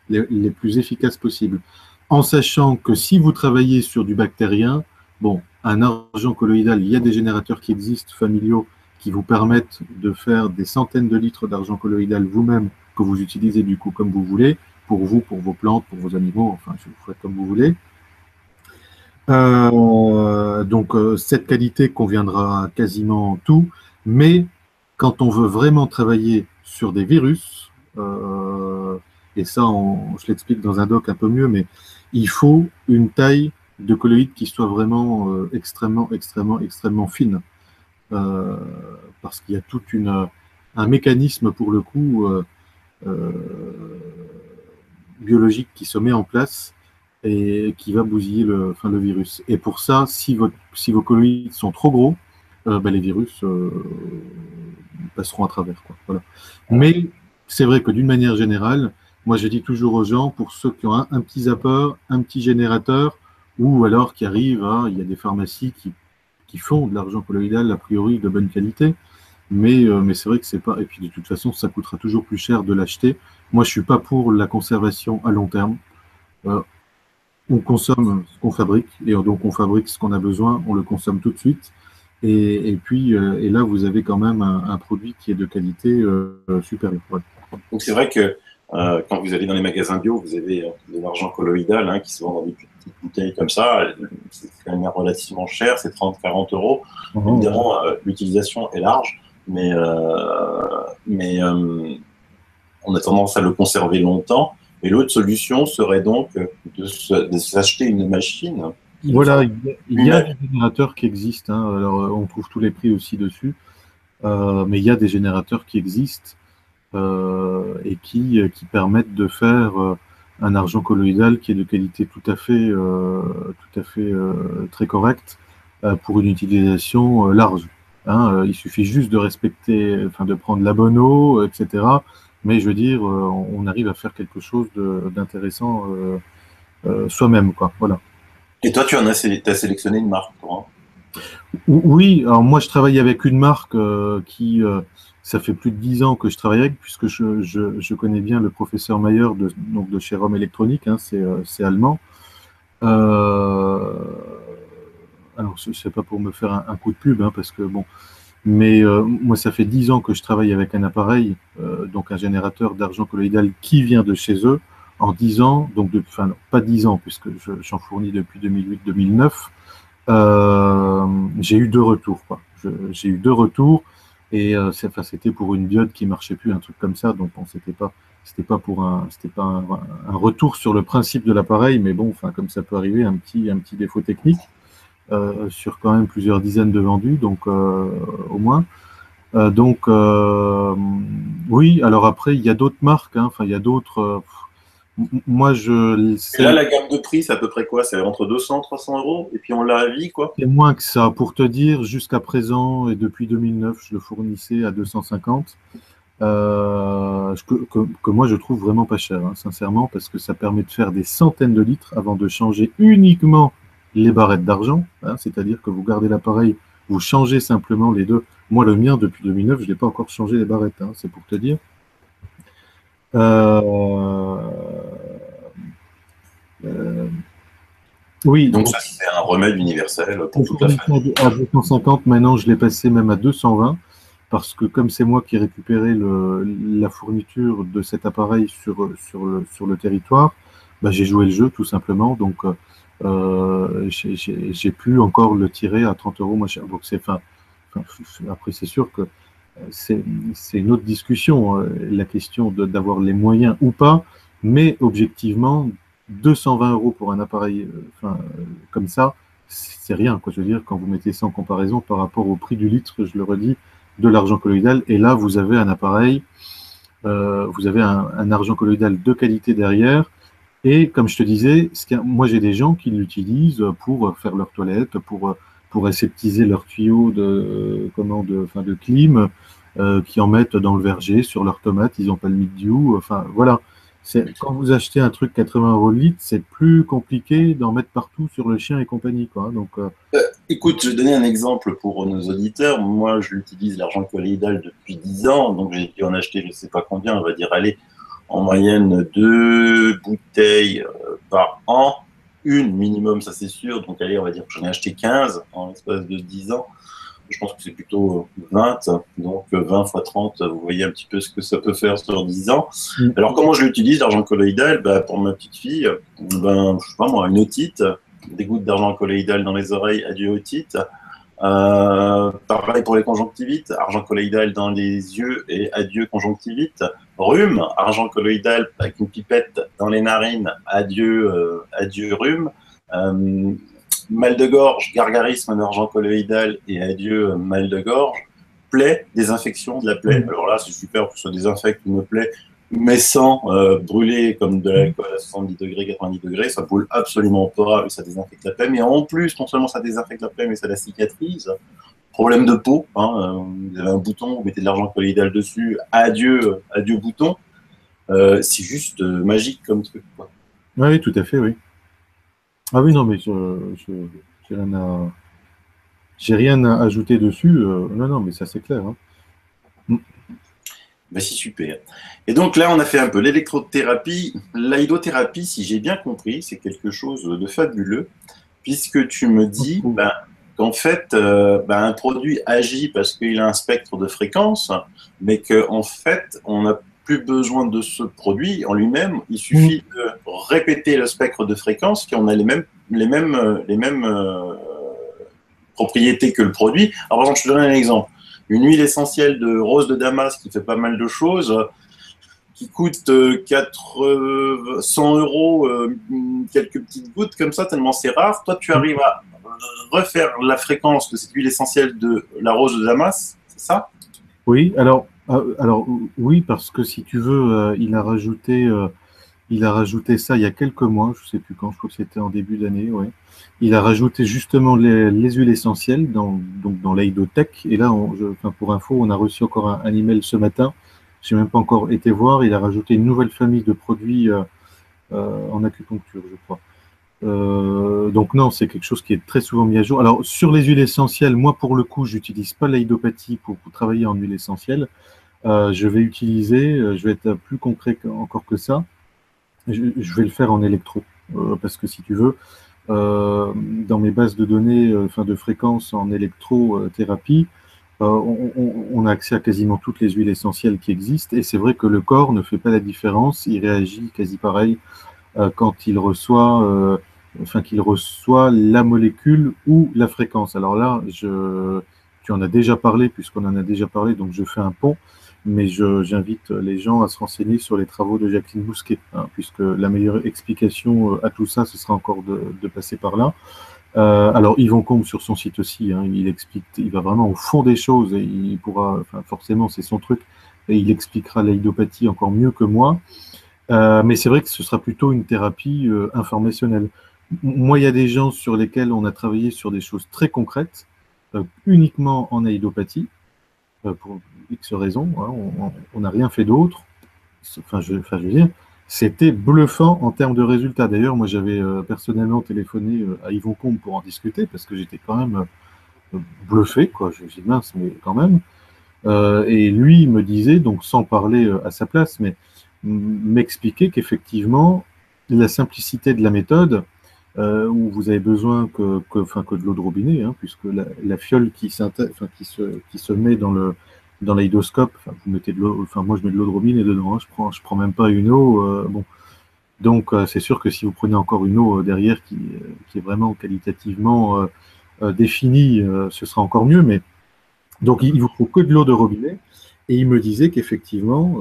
les plus efficaces possibles. En sachant que si vous travaillez sur du bactérien, bon, un argent colloïdal, il y a des générateurs qui existent, familiaux, qui vous permettent de faire des centaines de litres d'argent colloïdal vous-même, que vous utilisez du coup comme vous voulez, pour vous, pour vos plantes, pour vos animaux, enfin, vous faites comme vous voulez. Cette qualité conviendra quasiment en tout, mais quand on veut vraiment travailler sur des virus, et ça, je l'explique dans un doc un peu mieux, mais il faut une taille de colloïde qui soit vraiment extrêmement fine, euh, parce qu'il y a un mécanisme pour le coup euh, biologique qui se met en place et qui va bousiller le virus. Et pour ça, si vos colloïdes sont trop gros, les virus passeront à travers, quoi. Voilà. Mais c'est vrai que d'une manière générale, moi je dis toujours aux gens, pour ceux qui ont un petit zapper, un petit générateur, ou alors qui arrivent il y a des pharmacies qui font de l'argent colloïdal a priori de bonne qualité, mais c'est vrai que c'est pas. Et puis de toute façon, ça coûtera toujours plus cher de l'acheter. Moi, je suis pas pour la conservation à long terme. Euh, on consomme ce qu'on fabrique, et donc on fabrique ce qu'on a besoin, on le consomme tout de suite. Et là, vous avez quand même un produit qui est de qualité supérieure. Ouais. Donc c'est vrai que quand vous allez dans les magasins bio, vous avez de l'argent colloïdal hein, qui se vend dans des petites bouteilles comme ça. C'est quand même relativement cher, c'est 30-40 euros. Évidemment, l'utilisation est large, mais on a tendance à le conserver longtemps. Et l'autre solution serait donc de s'acheter une machine. Voilà, il y a des générateurs qui existent. Hein. Alors, on trouve tous les prix aussi dessus. Mais il y a des générateurs qui existent et qui permettent de faire un argent colloïdal qui est de qualité tout à fait très correcte pour une utilisation large. Hein. Il suffit juste de respecter, enfin de prendre la bonne eau, etc. Mais je veux dire, on arrive à faire quelque chose d'intéressant soi-même, quoi. Voilà. Et toi, tu as sélectionné une marque, toi, hein. Oui, alors moi je travaille avec une marque ça fait plus de 10 ans que je travaille avec, puisque je connais bien le professeur Mayer de chez Rome Électronique, hein, c'est allemand. Alors ce n'est pas pour me faire un coup de pub, hein, parce que bon, mais moi ça fait 10 ans que je travaille avec un appareil, donc un générateur d'argent colloïdal qui vient de chez eux. En 10 ans, donc enfin non, pas 10 ans, puisque j'en fournis depuis 2008-2009. J'ai eu deux retours, quoi. J'ai eu deux retours et c'était pour une diode qui marchait plus, un truc comme ça. Donc bon, c'était pas un retour sur le principe de l'appareil, mais bon, enfin comme ça peut arriver, un petit défaut technique sur quand même plusieurs dizaines de vendus, donc au moins. Oui. Alors après, il y a d'autres marques, hein, enfin il y a d'autres. Moi, Et là, la gamme de prix, c'est à peu près quoi? C'est entre 200 et 300 euros, et puis on l'a à vie, quoi. C'est moins que ça. Pour te dire, jusqu'à présent, et depuis 2009, je le fournissais à 250, que moi je trouve vraiment pas cher, hein, sincèrement, parce que ça permet de faire des centaines de litres avant de changer uniquement les barrettes d'argent, hein, c'est-à-dire que vous gardez l'appareil, vous changez simplement les deux. Moi, le mien, depuis 2009, je n'ai pas encore changé les barrettes, hein, c'est pour te dire. Oui. Donc ça, c'est un remède universel pour toute la famille. À 250, maintenant, je l'ai passé même à 220, parce que comme c'est moi qui ai récupéré la fourniture de cet appareil sur le territoire, bah, j'ai joué le jeu tout simplement. Donc, j'ai pu encore le tirer à 30 euros moins cher. Donc, après, c'est sûr que c'est une autre discussion, la question d'avoir les moyens ou pas, mais objectivement, 220 euros pour un appareil comme ça, c'est rien, quoi. Je veux dire, quand vous mettez ça en comparaison par rapport au prix du litre, je le redis, de l'argent colloïdal, et là, vous avez un appareil, vous avez un argent colloïdal de qualité derrière, et comme je te disais, moi, j'ai des gens qui l'utilisent pour faire leur toilette, pour aseptiser leurs tuyaux de clim, qui en mettent dans le verger, sur leurs tomates, ils n'ont pas le mildiou, enfin, voilà. Quand vous achetez un truc 80 € le litre, c'est plus compliqué d'en mettre partout sur le chien et compagnie, quoi. Donc, Écoute, je vais donner un exemple pour nos auditeurs. Moi, je l'utilise l'argent colloïdal depuis 10 ans, donc j'ai dû en acheter je ne sais pas combien, on va dire, allez, en moyenne 2 bouteilles par an, une minimum, ça c'est sûr. Donc, allez, on va dire que j'en ai acheté 15 en l'espace de 10 ans. Je pense que c'est plutôt 20, donc 20 fois 30, vous voyez un petit peu ce que ça peut faire sur 10 ans. Alors, comment je l'utilise, l'argent colloïdal? Pour ma petite fille, je sais pas moi, une otite, des gouttes d'argent colloïdal dans les oreilles, adieu otite. Pareil pour les conjonctivites, argent colloïdal dans les yeux et adieu conjonctivite. Rhume, argent colloïdal avec une pipette dans les narines, adieu rhume. Mal de gorge, gargarisme d'argent colloïdal et adieu mal de gorge. Plaie, désinfection de la plaie. Alors là, c'est super que ça désinfecte une plaie, mais sans brûler comme de l'alcool à 70 degrés, 90 degrés. Ça brûle absolument pas et ça désinfecte la plaie. Mais en plus, non seulement ça désinfecte la plaie, mais ça la cicatrise. Problème de peau, vous avez un bouton, vous mettez de l'argent colloïdal dessus, adieu bouton. C'est juste magique comme truc, quoi. oui, tout à fait, oui. Ah oui, non, mais j'ai rien à ajouter dessus. Non, non, mais ça c'est clair, hein. C'est super. Et donc là, on a fait un peu l'électrothérapie. L'hydrothérapie, si j'ai bien compris, c'est quelque chose de fabuleux, puisque tu me dis qu'en fait, un produit agit parce qu'il a un spectre de fréquence, mais qu'en fait, on n'a plus besoin de ce produit en lui-même. Il suffit de répéter le spectre de fréquence, qu'on a les mêmes propriétés que le produit. Alors, par exemple, je te donne un exemple. Une huile essentielle de rose de Damas qui fait pas mal de choses, qui coûte 100 €, quelques petites gouttes comme ça, tellement c'est rare. Toi, tu arrives à refaire la fréquence de cette huile essentielle de la rose de Damas, c'est ça? Oui, alors oui, parce que si tu veux, il a rajouté ça il y a quelques mois, je ne sais plus quand, je crois que c'était en début d'année, ouais. Il a rajouté justement les huiles essentielles donc dans l'Aidotech. Et là, pour info, on a reçu encore un email ce matin. Je n'ai même pas encore été voir. Il a rajouté une nouvelle famille de produits en acupuncture, je crois. Donc non, c'est quelque chose qui est très souvent mis à jour. Alors, sur les huiles essentielles, moi, pour le coup, j'utilise pas l'aïdopathie pour travailler en huile essentielle. Je vais être plus concret encore que ça. Je vais le faire en électro. Parce que si tu veux, dans mes bases de données, de fréquences en électrothérapie, on a accès à quasiment toutes les huiles essentielles qui existent. Et c'est vrai que le corps ne fait pas la différence. Il réagit quasi pareil quand qu'il reçoit la molécule ou la fréquence. Alors là, tu en as déjà parlé, puisqu'on en a déjà parlé, donc je fais un pont, mais j'invite les gens à se renseigner sur les travaux de Jacqueline Bousquet, puisque la meilleure explication à tout ça, ce sera encore de passer par là. Alors Yvon Combe sur son site aussi, il explique, il va vraiment au fond des choses et il pourra, forcément c'est son truc, et il expliquera l'aïdopathie encore mieux que moi. Mais c'est vrai que ce sera plutôt une thérapie informationnelle. Moi, il y a des gens sur lesquels on a travaillé sur des choses très concrètes, uniquement en aïdopathie, pour X raisons, on n'a rien fait d'autre. Je veux dire, c'était bluffant en termes de résultats. D'ailleurs, moi, j'avais personnellement téléphoné à Yvon Combe pour en discuter, parce que j'étais quand même bluffé, quoi. Je me suis dit, mince, mais quand même. Et lui, il me disait, donc sans parler à sa place, mais m'expliquer qu'effectivement, la simplicité de la méthode, où vous avez besoin que de l'eau de robinet, puisque la fiole qui se met dans l'aïdoscope, vous mettez de l'eau, moi je mets de l'eau de robinet dedans, je prends même pas une eau, bon. Donc c'est sûr que si vous prenez encore une eau derrière qui est vraiment qualitativement définie, ce sera encore mieux, mais donc il vous faut que de l'eau de robinet. Et il me disait qu'effectivement,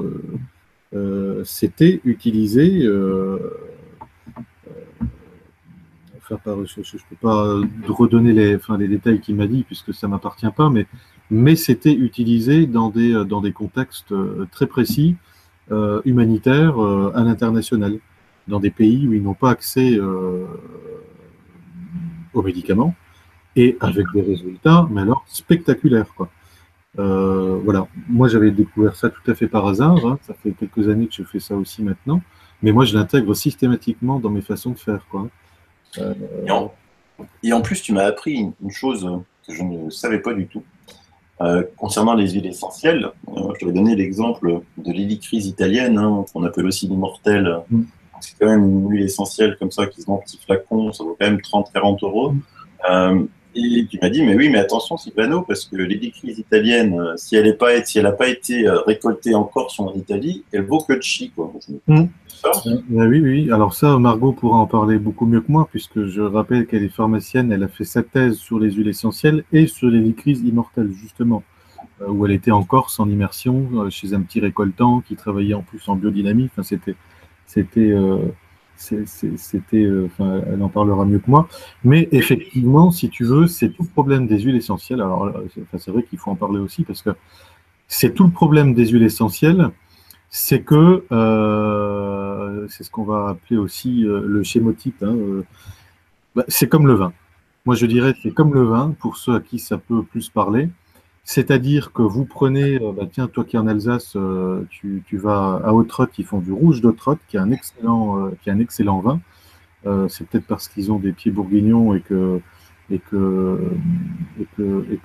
c'était utilisé, je ne peux pas redonner les détails qu'il m'a dit puisque ça ne m'appartient pas, mais c'était utilisé dans des contextes très précis, humanitaires, à l'international, dans des pays où ils n'ont pas accès aux médicaments, et avec des résultats, mais alors spectaculaires, quoi. Voilà, moi j'avais découvert ça tout à fait par hasard, ça fait quelques années que je fais ça aussi maintenant, mais moi, je l'intègre systématiquement dans mes façons de faire, quoi. Euh, Et en plus, tu m'as appris une chose que je ne savais pas du tout. Concernant les huiles essentielles, je t'avais donné l'exemple de l'hélicryse italienne, hein, qu'on appelle aussi l'immortelle. C'est quand même une huile essentielle comme ça qui se vend en petits flacons, ça vaut quand même 30-40 euros. Euh, et tu m'as dit, mais oui, mais attention, Sylvano, parce que l'hélicryse italienne, si elle n'a pas été récoltée en Corse ou en Italie, elle vaut que de chi, quoi. Ça. oui, oui. Alors ça, Margot pourra en parler beaucoup mieux que moi, puisque je rappelle qu'elle est pharmacienne, elle a fait sa thèse sur les huiles essentielles et sur l'hélicryse immortelle, justement, où elle était en Corse en immersion chez un petit récoltant qui travaillait en plus en biodynamie. Enfin, c'était, enfin, elle en parlera mieux que moi. Mais effectivement, si tu veux, c'est tout le problème des huiles essentielles. Alors, enfin, c'est vrai qu'il faut en parler aussi parce que c'est tout le problème des huiles essentielles, c'est que c'est ce qu'on va appeler aussi le schémotype. Hein, c'est comme le vin. Moi, je dirais que c'est comme le vin, pour ceux à qui ça peut plus parler. C'est-à-dire que vous prenez, tiens, toi qui es en Alsace, tu vas à Autrotte, ils font du rouge d'Autrotte, qui est un excellent vin. C'est peut-être parce qu'ils ont des pieds bourguignons et que, et que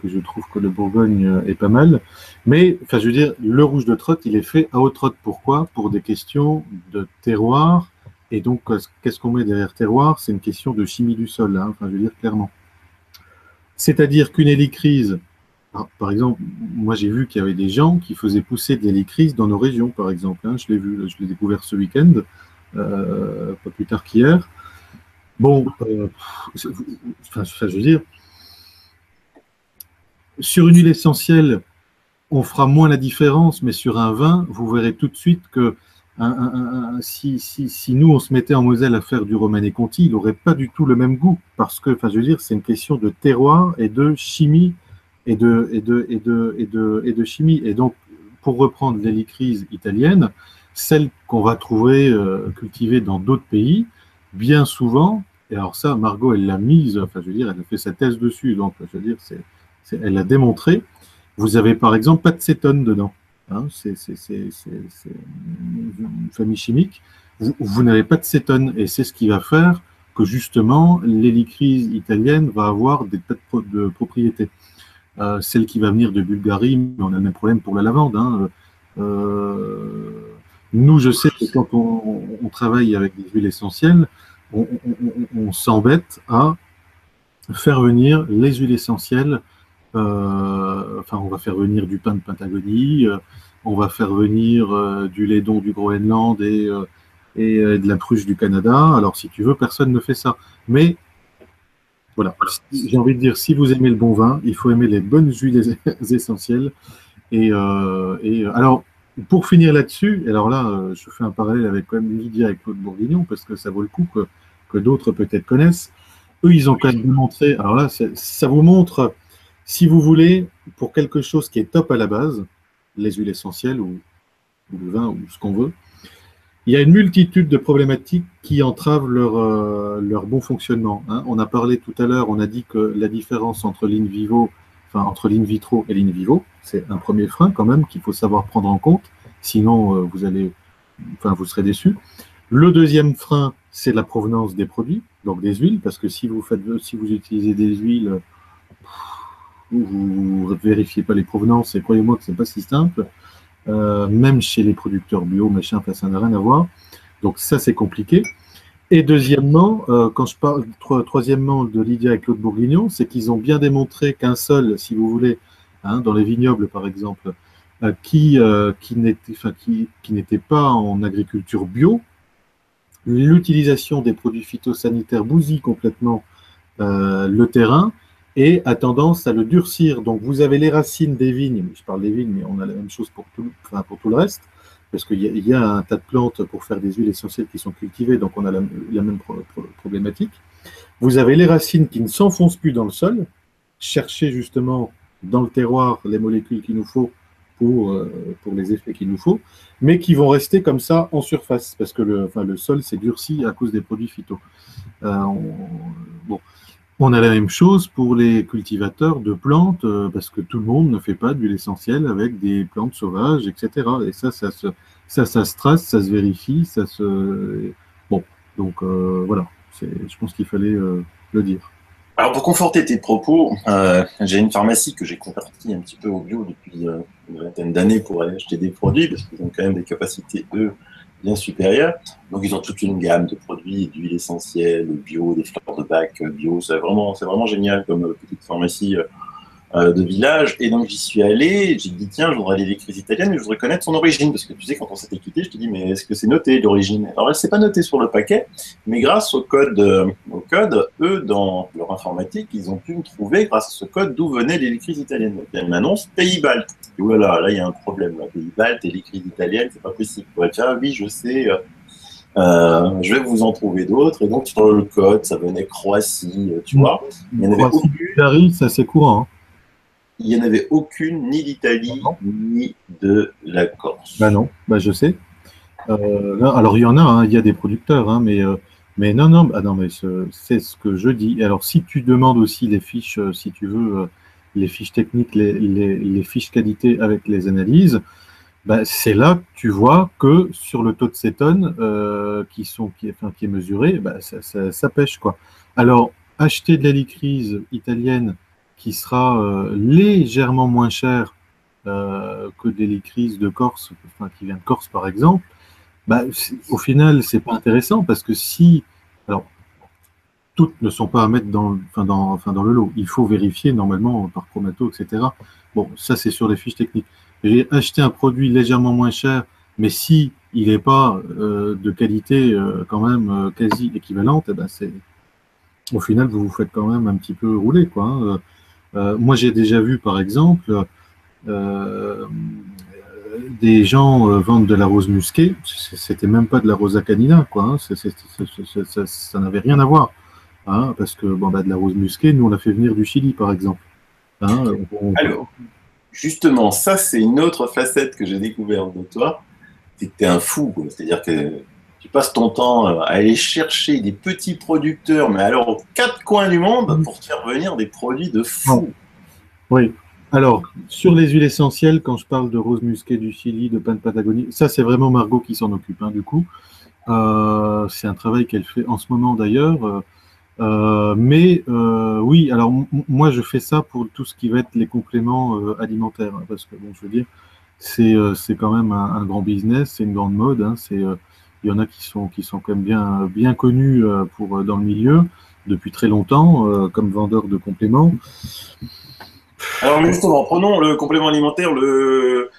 je trouve que le Bourgogne est pas mal. Mais, enfin, je veux dire, le rouge d'Autrotte, il est fait à Autrotte. Pourquoi? Pour des questions de terroir. Et donc, qu'est-ce qu'on met derrière terroir? C'est une question de chimie du sol, hein, enfin, je veux dire clairement. C'est-à-dire qu'une hélicryse, par exemple, moi j'ai vu qu'il y avait des gens qui faisaient pousser de l'hélicryse dans nos régions, par exemple. Hein, je l'ai vu, je l'ai découvert ce week-end, pas plus tard qu'hier. Bon, enfin, je veux dire, sur une huile essentielle, on fera moins la différence, mais sur un vin, vous verrez tout de suite que si nous, on se mettait en Moselle à faire du Romanée Conti, il n'aurait pas du tout le même goût, parce que, enfin, je veux dire, c'est une question de terroir et de chimie et de chimie. Et donc, pour reprendre l'hélicryse italienne, celle qu'on va trouver cultivée dans d'autres pays, bien souvent, et alors ça, Margot, elle l'a mise, enfin, je veux dire, elle a fait sa thèse dessus, donc, je veux dire, elle a démontré, vous avez par exemple pas de cétone dedans. Hein, c'est une famille chimique. Vous n'avez pas de cétone, et c'est ce qui va faire que justement l'hélicryse italienne va avoir des tas de propriétés. Celle qui va venir de Bulgarie, mais on a le même problème pour la lavande. Hein. Nous, je sais que quand on travaille avec des huiles essentielles, on s'embête à faire venir les huiles essentielles. Enfin, on va faire venir du pain de Patagonie, on va faire venir du laiton du Groenland et de la cruche du Canada. Alors, si tu veux, personne ne fait ça. Mais voilà, j'ai envie de dire, si vous aimez le bon vin, il faut aimer les bonnes huiles essentielles. Alors, pour finir là-dessus, alors là, je fais un parallèle avec quand même Lydia et Claude Bourguignon, parce que ça vaut le coup que d'autres peut-être connaissent. Eux, ils ont quand même démontré, alors là, ça vous montre, si vous voulez, pour quelque chose qui est top à la base, les huiles essentielles ou le vin ou ce qu'on veut, il y a une multitude de problématiques qui entravent leur bon fonctionnement. Hein. On a parlé tout à l'heure, on a dit que la différence entre l'in vivo, enfin entre l'in vitro et l'in vivo, c'est un premier frein quand même qu'il faut savoir prendre en compte, sinon vous serez déçus. Le deuxième frein, c'est la provenance des produits, donc des huiles, parce que si vous utilisez des huiles, vous ne vérifiez pas les provenances, et croyez-moi que ce n'est pas si simple. Même chez les producteurs bio, machin, ça n'a rien à voir. Donc ça, c'est compliqué. Et deuxièmement, quand je parle troisièmement de Lydia et Claude Bourguignon, c'est qu'ils ont bien démontré qu'un sol, si vous voulez, hein, dans les vignobles par exemple, qui n'était pas en agriculture bio, l'utilisation des produits phytosanitaires bousille complètement le terrain et a tendance à le durcir. Donc vous avez les racines des vignes, je parle des vignes, mais on a la même chose pour tout le reste, parce qu'il y a un tas de plantes pour faire des huiles essentielles qui sont cultivées, donc on a la même problématique. Vous avez les racines qui ne s'enfoncent plus dans le sol, chercher justement dans le terroir les molécules qu'il nous faut pour les effets qu'il nous faut, mais qui vont rester comme ça en surface, parce que le sol s'est durci à cause des produits phyto. Bon. On a la même chose pour les cultivateurs de plantes, parce que tout le monde ne fait pas d'huile essentielle avec des plantes sauvages, etc. Et ça se trace, ça se vérifie, ça se... Bon, donc voilà, je pense qu'il fallait le dire. Alors, pour conforter tes propos, j'ai une pharmacie que j'ai convertie un petit peu au bio depuis une vingtaine d'années pour aller acheter des produits, parce qu'ils ont quand même des capacités, eux, bien supérieures. Donc, ils ont toute une gamme de produits, d'huile essentielle, bio, des fleurs de bac bio. C'est vraiment génial comme petite pharmacie de village. Et donc, j'y suis allé. J'ai dit, tiens, je voudrais aller l'écrise italienne, mais je voudrais connaître son origine. Parce que tu sais, quand on s'était quitté, je te dis, mais est-ce que c'est noté l'origine? Alors, elle s'est pas notée sur le paquet, mais grâce au code, eux, dans leur informatique, ils ont pu me trouver, grâce à ce code, d'où venait l'électrice italienne. Donc, il y a une annonce Pays-Baltes. Et voilà, là, il y a un problème. Là. Pays-Baltes et l'électrice italienne, c'est pas possible. On va dire, ah, oui, je sais. Je vais vous en trouver d'autres. Et donc, sur le code, ça venait Croatie, tu vois. Il n'y en avait Croatie, aucune. Bulgarie, c'est assez courant. Hein. Il n'y en avait aucune, ni d'Italie, Non. ni de la Bah Corse. non, bah je sais. Là, alors il y en a, hein, il y a des producteurs, hein, mais non, non, ah non, mais c'est ce que je dis. Et alors si tu demandes aussi les fiches, si tu veux, les fiches techniques, les fiches qualité avec les analyses, bah, c'est là que tu vois que sur le taux de cétone enfin, qui est mesuré, bah, ça pêche, quoi. Alors, acheter de la licryse italienne qui sera légèrement moins chère que des licryses de Corse, enfin, qui vient de Corse par exemple, bah, au final, c'est pas intéressant parce que si, alors, toutes ne sont pas à mettre enfin, dans le lot. Il faut vérifier normalement par chromato, etc. Bon, ça c'est sur les fiches techniques. J'ai acheté un produit légèrement moins cher, mais si il n'est pas de qualité quand même quasi équivalente, eh ben au final vous vous faites quand même un petit peu rouler, quoi. Hein. Moi j'ai déjà vu par exemple euh, des gens vendent de la rose musquée, c'était même pas de la rosa canina, quoi. Hein. Ça n'avait rien à voir. Hein, parce que bon, bah, de la rose musquée, nous, on l'a fait venir du Chili, par exemple. Hein, Alors, justement, ça, c'est une autre facette que j'ai découverte de toi. C'est que tu es un fou, quoi. C'est-à-dire que tu passes ton temps à aller chercher des petits producteurs, mais alors aux quatre coins du monde, pour te faire venir des produits de bon, fou. oui. Alors, sur les huiles essentielles, quand je parle de rose musquée du Chili, de pain de Patagonie, ça, c'est vraiment Margot qui s'en occupe, hein, du coup. C'est un travail qu'elle fait en ce moment, d'ailleurs. Oui, alors moi, je fais ça pour tout ce qui va être les compléments alimentaires, hein, parce que, bon, je veux dire, c'est quand même un grand business, c'est une grande mode. Hein, il y en a qui sont quand même bien connus dans le milieu depuis très longtemps comme vendeurs de compléments. Alors, justement, prenons le complément alimentaire le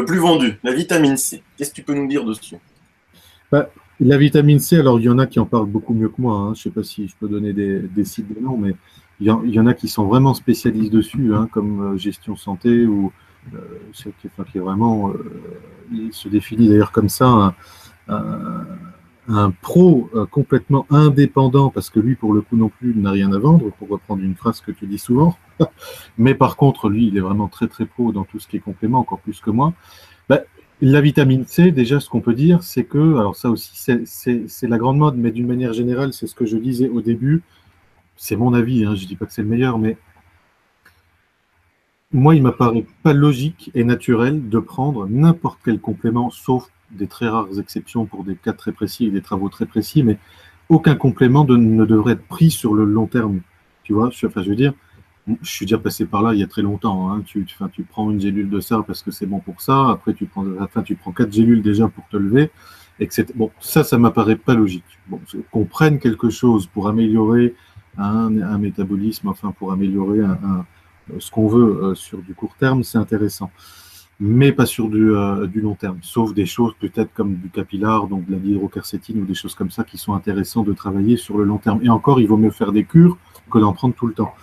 plus vendu, la vitamine C. Qu'est-ce que tu peux nous dire dessus? Bah, la vitamine C, alors il y en a qui en parlent beaucoup mieux que moi. Hein. Je ne sais pas si je peux donner des sites de noms, mais il y en a qui sont vraiment spécialistes dessus, hein, comme Gestion Santé ou qui est vraiment, il se définit d'ailleurs comme ça, un, un pro complètement indépendant, parce que lui, pour le coup non plus, il n'a rien à vendre, pour reprendre une phrase que tu dis souvent. Mais par contre, lui, il est vraiment très très pro dans tout ce qui est complément, encore plus que moi. Bah, la vitamine C, déjà, ce qu'on peut dire, c'est que, alors ça aussi, c'est la grande mode, mais d'une manière générale, c'est ce que je disais au début, c'est mon avis, hein, je ne dis pas que c'est le meilleur, mais moi, il m'apparaît pas logique et naturel de prendre n'importe quel complément, sauf des très rares exceptions pour des cas très précis et des travaux très précis, mais aucun complément ne devrait être pris sur le long terme. Tu vois, enfin, je veux dire, je suis déjà passé par là il y a très longtemps. Hein. Enfin, tu prends une gélule de ça parce que c'est bon pour ça. Après, tu prends 4 gélules déjà pour te lever. Etc. Bon, ça m'apparaît pas logique. Bon, qu'on prenne quelque chose pour améliorer un métabolisme, enfin, pour améliorer ce qu'on veut sur du court terme, c'est intéressant. Mais pas sur du long terme. Sauf des choses peut-être comme du capillar, donc de la dihydroquercétine ou des choses comme ça qui sont intéressantes de travailler sur le long terme. Et encore, il vaut mieux faire des cures que d'en prendre tout le temps.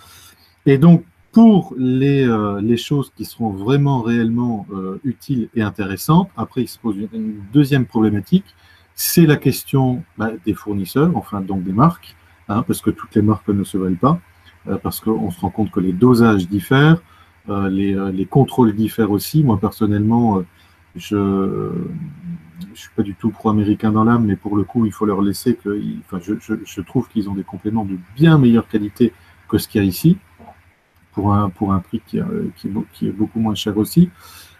Et donc, pour les choses qui seront vraiment réellement utiles et intéressantes, après, il se pose une deuxième problématique, c'est la question des fournisseurs, enfin donc des marques, hein, parce que toutes les marques ne se valent pas, parce qu'on se rend compte que les dosages diffèrent, les contrôles diffèrent aussi. Moi, personnellement, je ne suis pas du tout pro-américain dans l'âme, mais pour le coup, il faut leur laisser que, enfin, je trouve qu'ils ont des compléments de bien meilleure qualité que ce qu'il y a ici, pour un prix qui est beaucoup moins cher aussi,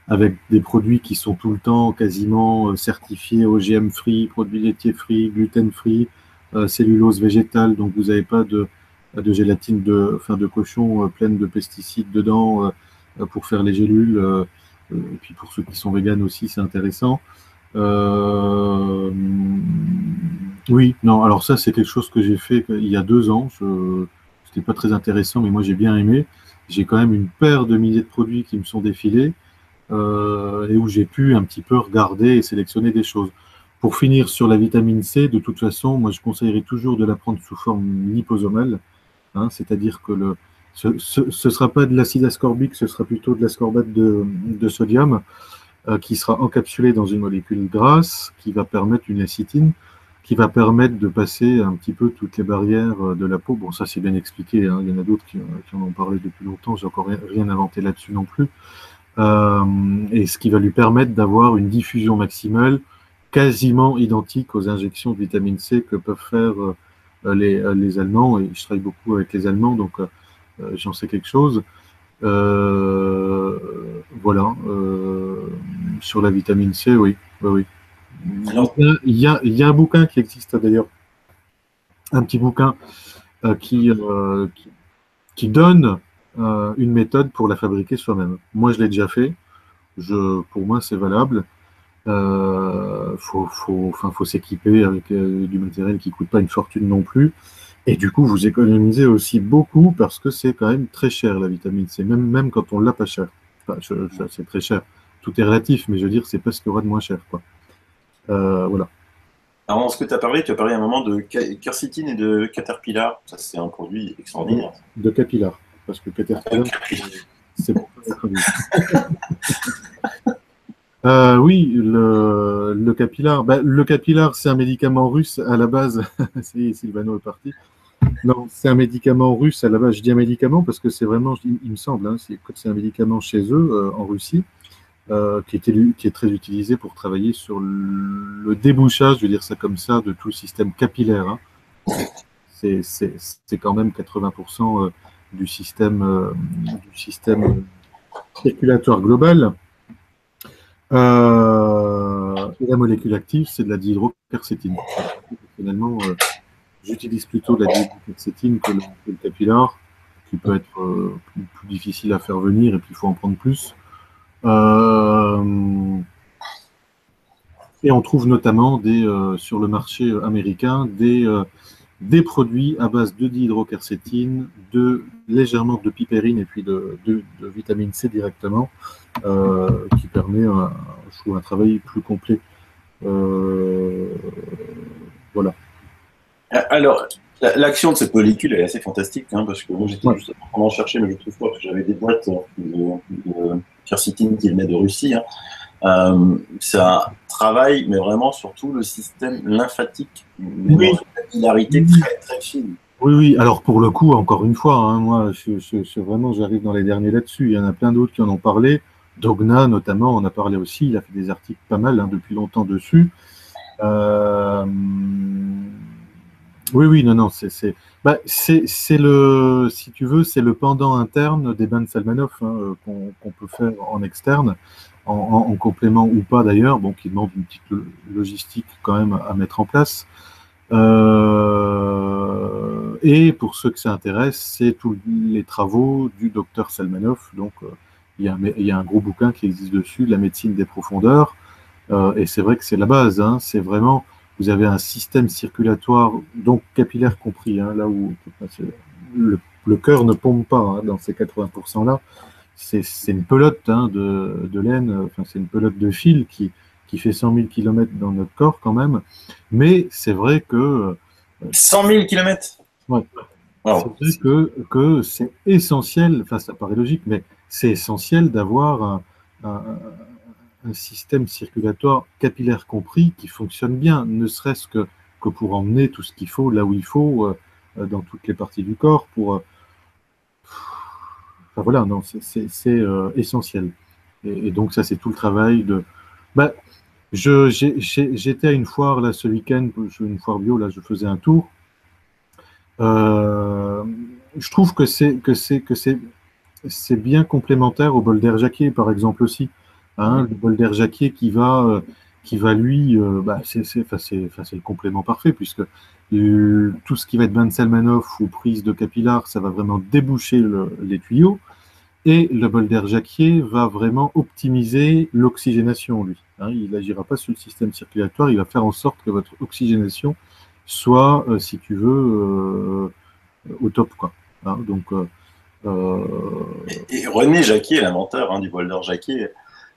avec des produits qui sont tout le temps quasiment certifiés OGM free, produits laitiers free, gluten free, cellulose végétale, donc vous n'avez pas de gélatine de cochon pleine de pesticides dedans pour faire les gélules. Et puis pour ceux qui sont véganes aussi, c'est intéressant. Oui, non, alors ça, c'est quelque chose que j'ai fait il y a 2 ans. C'était pas très intéressant, mais moi, j'ai bien aimé. J'ai quand même une paire de milliers de produits qui me sont défilés et où j'ai pu un petit peu regarder et sélectionner des choses. Pour finir sur la vitamine C, de toute façon, moi, je conseillerais toujours de la prendre sous forme liposomale, hein, c'est-à-dire que ce sera pas de l'acide ascorbique, ce sera plutôt de l'ascorbate de sodium qui sera encapsulé dans une molécule grasse qui va permettre une lécithine, qui va permettre de passer un petit peu toutes les barrières de la peau. Bon, ça c'est bien expliqué, hein. Il y en a d'autres qui en ont parlé depuis longtemps, j'ai encore rien inventé là-dessus non plus. Et ce qui va lui permettre d'avoir une diffusion maximale quasiment identique aux injections de vitamine C que peuvent faire les Allemands, et je travaille beaucoup avec les Allemands, donc j'en sais quelque chose. Voilà. Sur la vitamine C, oui. Oui, oui. Alors, Il y a un bouquin qui existe d'ailleurs, un petit bouquin qui donne une méthode pour la fabriquer soi-même. Moi, je l'ai déjà fait. Pour moi, c'est valable. Faut s'équiper avec du matériel qui ne coûte pas une fortune non plus. Et du coup, vous économisez aussi beaucoup parce que c'est quand même très cher la vitamine C, même quand on l'a pas cher. Enfin, c'est très cher. Tout est relatif, mais je veux dire, c'est pas ce qu'il y aura de moins cher, quoi. Voilà. alors, ce que tu as parlé à un moment de quercétine et de caterpillar. Ça, c'est un produit extraordinaire. De capillar, parce que caterpillar, c'est pour pas être oui, le capillar. Ben, le capillar, c'est un médicament russe à la base. Sylvano est parti. Non, c'est un médicament russe à la base. Je dis un médicament parce que c'est vraiment, il me semble, hein, c'est un médicament chez eux, en Russie, qui est très utilisé pour travailler sur le débouchage, je veux dire ça comme ça, de tout le système capillaire, hein. C'est quand même 80% du système circulatoire global. Et la molécule active, c'est de la dihydroquercétine. Finalement, j'utilise plutôt de la dihydroquercétine que le capillar, qui peut être plus difficile à faire venir et puis il faut en prendre plus. Et on trouve notamment sur le marché américain des produits à base de dihydroquercétine, légèrement de piperine et puis de vitamine C directement, qui permet je trouve, un travail plus complet. Voilà. Alors, l'action de cette molécule est assez fantastique, hein, parce que moi j'étais justement en train d'en chercher, mais je trouve pas, parce que j'avais des boîtes de quercétine qui venaient de Russie, hein. Ça travaille, mais vraiment surtout le système lymphatique, mais dans une capillarité très très fine. Oui, oui. Alors pour le coup, encore une fois, hein, moi, vraiment, j'arrive dans les derniers là-dessus. Il y en a plein d'autres qui en ont parlé. Dogna, notamment, en a parlé aussi. Il a fait des articles pas mal, hein, depuis longtemps dessus. Oui, oui, non, non, c'est si tu veux, c'est le pendant interne des bains de Salmanov, hein, qu'on peut faire en externe, en complément ou pas d'ailleurs, bon, qui demande une petite logistique quand même à mettre en place. Et pour ceux que ça intéresse, c'est tous les travaux du docteur Salmanov. Donc, il y a un gros bouquin qui existe dessus, La médecine des profondeurs. Et c'est vrai que c'est la base, hein, c'est vraiment, vous avez un système circulatoire, donc capillaire compris, hein, là où le cœur ne pompe pas, hein, dans ces 80%-là. C'est une pelote, hein, de laine, enfin, c'est une pelote de fil qui fait 100 000 km dans notre corps quand même. Mais c'est vrai que 100 000 km. Ouais. Wow. C'est vrai que c'est essentiel, enfin ça paraît logique, mais c'est essentiel d'avoir un système circulatoire capillaire compris qui fonctionne bien, ne serait-ce que pour emmener tout ce qu'il faut là où il faut, dans toutes les parties du corps. Enfin voilà, non, c'est essentiel. Et donc ça, c'est tout le travail de. Bah, j'étais à une foire là ce week-end, une foire bio, là je faisais un tour. je trouve que c'est bien complémentaire au bol d'air Jacquier, par exemple aussi. Hein, le bol d'air Jacquier qui va lui, bah, c'est le complément parfait, puisque tout ce qui va être bain de Salmanoff ou prise de capillare, ça va vraiment déboucher les tuyaux. Et le bol d'air Jacquier va vraiment optimiser l'oxygénation, lui. Hein, il n'agira pas sur le système circulatoire, il va faire en sorte que votre oxygénation soit, si tu veux, au top, quoi. Hein, donc, Et René Jacquier, l'inventeur du bol d'air Jacquier,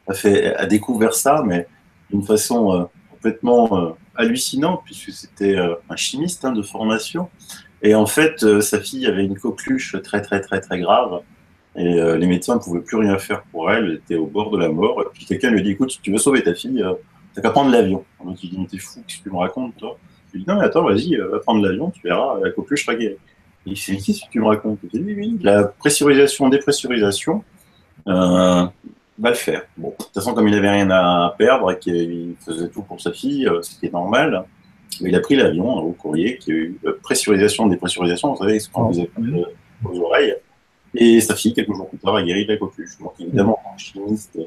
a découvert ça, mais d'une façon complètement hallucinante, puisque c'était un chimiste de formation. Et en fait, sa fille avait une coqueluche très, très, très, très grave. Et les médecins ne pouvaient plus rien faire pour elle. Elle était au bord de la mort. Et puis quelqu'un lui a dit, écoute, si tu veux sauver ta fille, t'as qu'à prendre l'avion. Donc il dit, mais t'es fou, qu'est-ce que tu me racontes, toi? Je lui dis, non, mais attends, vas-y, va prendre l'avion, tu verras, la coqueluche sera guérie. Et il s'est dit, qu'est-ce que tu me racontes? Je lui dis, oui, oui, la pressurisation, dépressurisation, va le faire. Bon, de toute façon, comme il n'avait rien à perdre et qu'il faisait tout pour sa fille, c'était normal. Mais il a pris l'avion au courrier, qui a eu pressurisation, dépressurisation, vous savez, ce qu'on faisait aux oreilles. Et sa fille, quelques jours plus tard, a guéri de la coqueluche. Donc évidemment, un chimiste,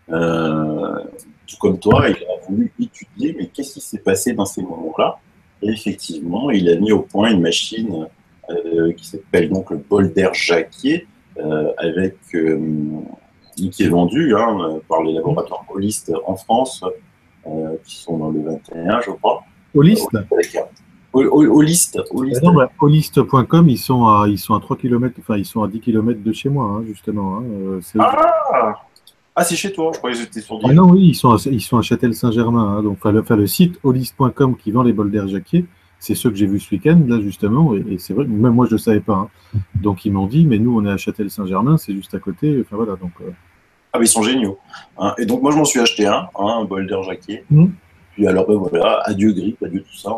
tout comme toi, il a voulu étudier, mais qu'est-ce qui s'est passé dans ces moments-là? Et effectivement, il a mis au point une machine qui s'appelle donc le bol d'air Jacquier, qui est vendu par les laboratoires holistes en France, qui sont dans le 21, je crois. Holiste. Holiste. Non, bah, holiste.com, ils sont à 3 km, enfin, ils sont à 10 km de chez moi, hein, justement. Hein, c'est chez toi, je croyais que j'étais sur Ah non, oui, ils sont à Châtel-Saint-Germain. Hein, donc, le site holiste.com qui vend les bols d'air Jacquier, c'est ceux que j'ai vus ce week-end, là, justement, et c'est vrai, même moi, je ne le savais pas. Hein. Donc, ils m'ont dit, mais nous, on est à Châtel-Saint-Germain, c'est juste à côté. Enfin, voilà, donc. Ah, mais ils sont géniaux. Hein. Et donc, moi, je m'en suis acheté un bol d'air Jacquier. Puis alors, ben voilà, adieu grippe, adieu tout ça.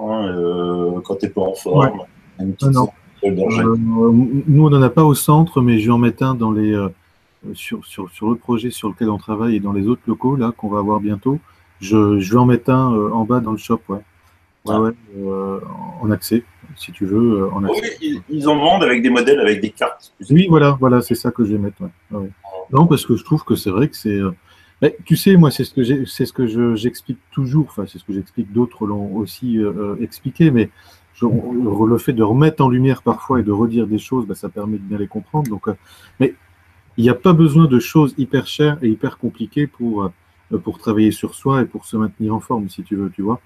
Quand t'es pas en forme, une petite non. Nous, on n'en a pas au centre, mais je vais en mettre un dans sur le projet sur lequel on travaille et dans les autres locaux là qu'on va avoir bientôt. Je vais en mettre un en bas dans le shop, en accès, si tu veux. En accès. Oui, ils en vendent avec des modèles, avec des cartes. Oui, voilà, c'est ça que je vais mettre. Ouais. Non, parce que je trouve que c'est vrai que c'est. Tu sais, moi, c'est ce que j'explique toujours. Enfin, c'est ce que j'explique. D'autres l'ont aussi expliqué, mais le fait de remettre en lumière parfois et de redire des choses, ça permet de bien les comprendre. Donc, mais il n'y a pas besoin de choses hyper chères et hyper compliquées pour travailler sur soi et pour se maintenir en forme, si tu veux, tu vois.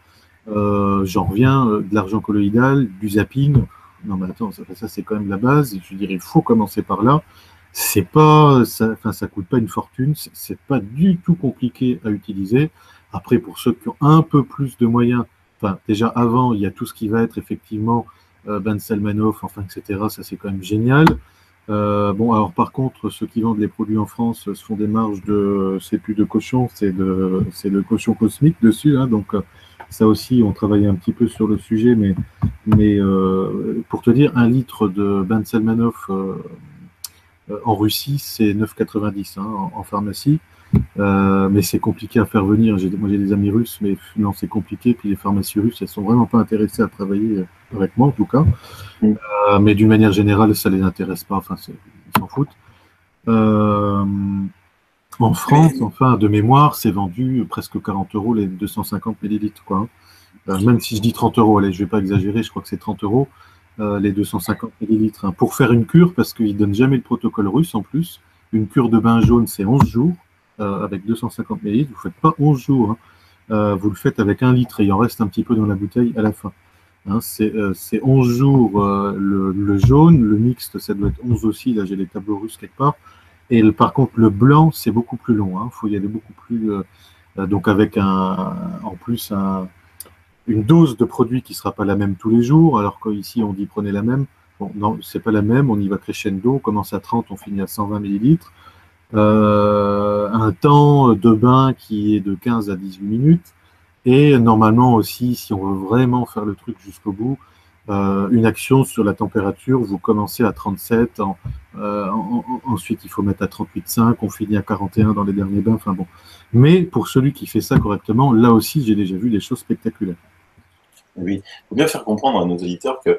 J'en reviens de l'argent colloïdal, du zapping. Non, mais attends, ça c'est quand même la base. Je veux dire, il faut commencer par là. C'est pas, ça coûte pas une fortune. C'est pas du tout compliqué à utiliser. Après, pour ceux qui ont un peu plus de moyens, déjà avant, il y a tout ce qui va être effectivement Ben Salmanoff, etc. Ça c'est quand même génial. Alors par contre, ceux qui vendent les produits en France se font des marges c'est plus de cochon, c'est de cochon cosmique dessus. Hein, donc ça aussi, on travaillait un petit peu sur le sujet, mais pour te dire, 1 litre de Ben Salmanoff en Russie, c'est 9,90 en pharmacie. Mais c'est compliqué à faire venir. Moi, j'ai des amis russes, mais non, c'est compliqué. Puis les pharmacies russes, elles sont vraiment pas intéressées à travailler avec moi, en tout cas. Mais d'une manière générale, ça les intéresse pas. Ils s'en foutent. En France, de mémoire, c'est vendu presque 40 € les 250 millilitres, quoi. Même si je dis 30 €, allez, je vais pas exagérer, je crois que c'est 30 € les 250 millilitres. Pour faire une cure, parce qu'ils donnent jamais le protocole russe en plus. Une cure de bain jaune, c'est 11 jours. Avec 250 millilitres, vous ne faites pas 11 jours. Vous le faites avec 1 litre et il en reste un petit peu dans la bouteille à la fin. C'est 11 jours le jaune, le mixte, ça doit être 11 aussi. Là, j'ai les tableaux russes quelque part. Et par contre, le blanc, c'est beaucoup plus long. Il faut y aller beaucoup plus. Donc, avec en plus une dose de produit qui ne sera pas la même tous les jours, alors qu'ici, on dit prenez la même. Bon, non, c'est pas la même. On y va crescendo. On commence à 30, on finit à 120 millilitres. Un temps de bain qui est de 15 à 18 minutes et normalement aussi, si on veut vraiment faire le truc jusqu'au bout, une action sur la température, vous commencez à 37, ensuite il faut mettre à 38,5, on finit à 41 dans les derniers bains, enfin bon. Mais pour celui qui fait ça correctement, là aussi j'ai déjà vu des choses spectaculaires. Oui, il faut bien faire comprendre à nos auditeurs que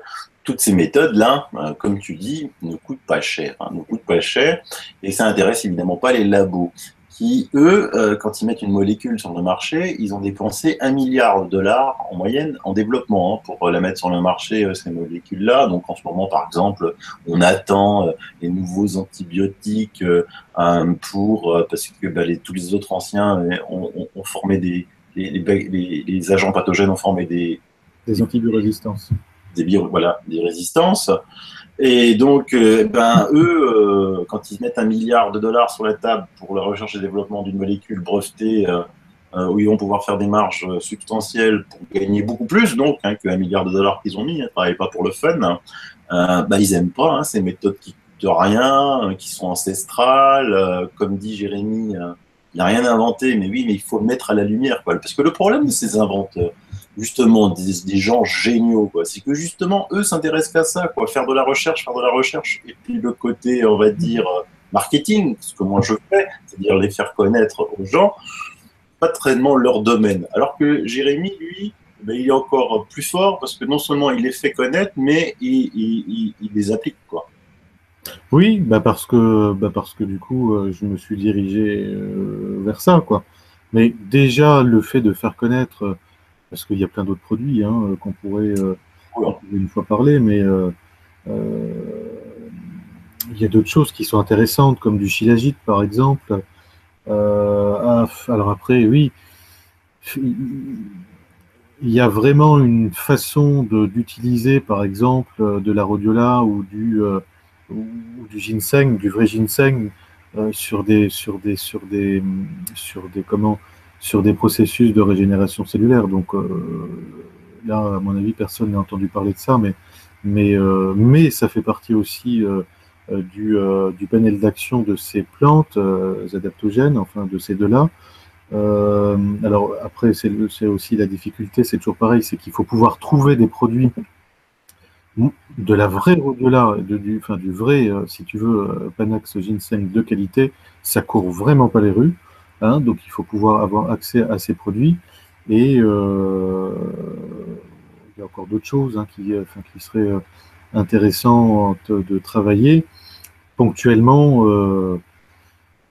toutes ces méthodes-là, comme tu dis, ne coûtent pas cher, ne coûtent pas cher, et ça intéresse évidemment pas les labos qui, eux, quand ils mettent une molécule sur le marché, ils ont dépensé 1 milliard de dollars en moyenne en développement pour la mettre sur le marché, ces molécules-là. Donc en ce moment, par exemple, on attend les nouveaux antibiotiques parce que tous les autres anciens ont formé les agents pathogènes ont formé Des antibiorésistances. des résistances. Et donc, eux, quand ils mettent 1 milliard de dollars sur la table pour la recherche et développement d'une molécule brevetée, où ils vont pouvoir faire des marges substantielles pour gagner beaucoup plus, donc, que 1 milliard de dollars qu'ils ont mis, ils ne travaillent pas pour le fun, ils n'aiment pas ces méthodes qui ne coûtent rien, qui sont ancestrales. Comme dit Jérémy, il n'a rien inventé, mais oui, mais il faut le mettre à la lumière, quoi. Parce que le problème de ces inventeurs, justement, des gens géniaux, quoi, c'est que justement, eux s'intéressent qu'à ça, quoi, faire de la recherche, et puis le côté, on va dire, marketing, ce que moi je fais, c'est-à-dire les faire connaître aux gens, pas tellement leur domaine. Alors que Jérémy, lui, il est encore plus fort parce que non seulement il les fait connaître, mais il les applique, quoi. Oui, parce que du coup, je me suis dirigé vers ça, quoi. Mais déjà, le fait de faire connaître, parce qu'il y a plein d'autres produits qu'on pourrait une fois parler, mais il y a d'autres choses qui sont intéressantes, comme du shilajit, par exemple. Alors après, oui, il y a vraiment une façon d'utiliser, par exemple, de la rhodiola ou du ginseng, du vrai ginseng, sur des processus de régénération cellulaire. Donc là, à mon avis, personne n'a entendu parler de ça, mais ça fait partie aussi du panel d'action de ces plantes adaptogènes, enfin de ces deux-là. Alors après, c'est aussi la difficulté, c'est toujours pareil, c'est qu'il faut pouvoir trouver des produits de la vraie rhodiola, du vrai, si tu veux, Panax ginseng de qualité. Ça court vraiment pas les rues, donc il faut pouvoir avoir accès à ces produits. Et il y a encore d'autres choses qui seraient intéressantes de travailler ponctuellement.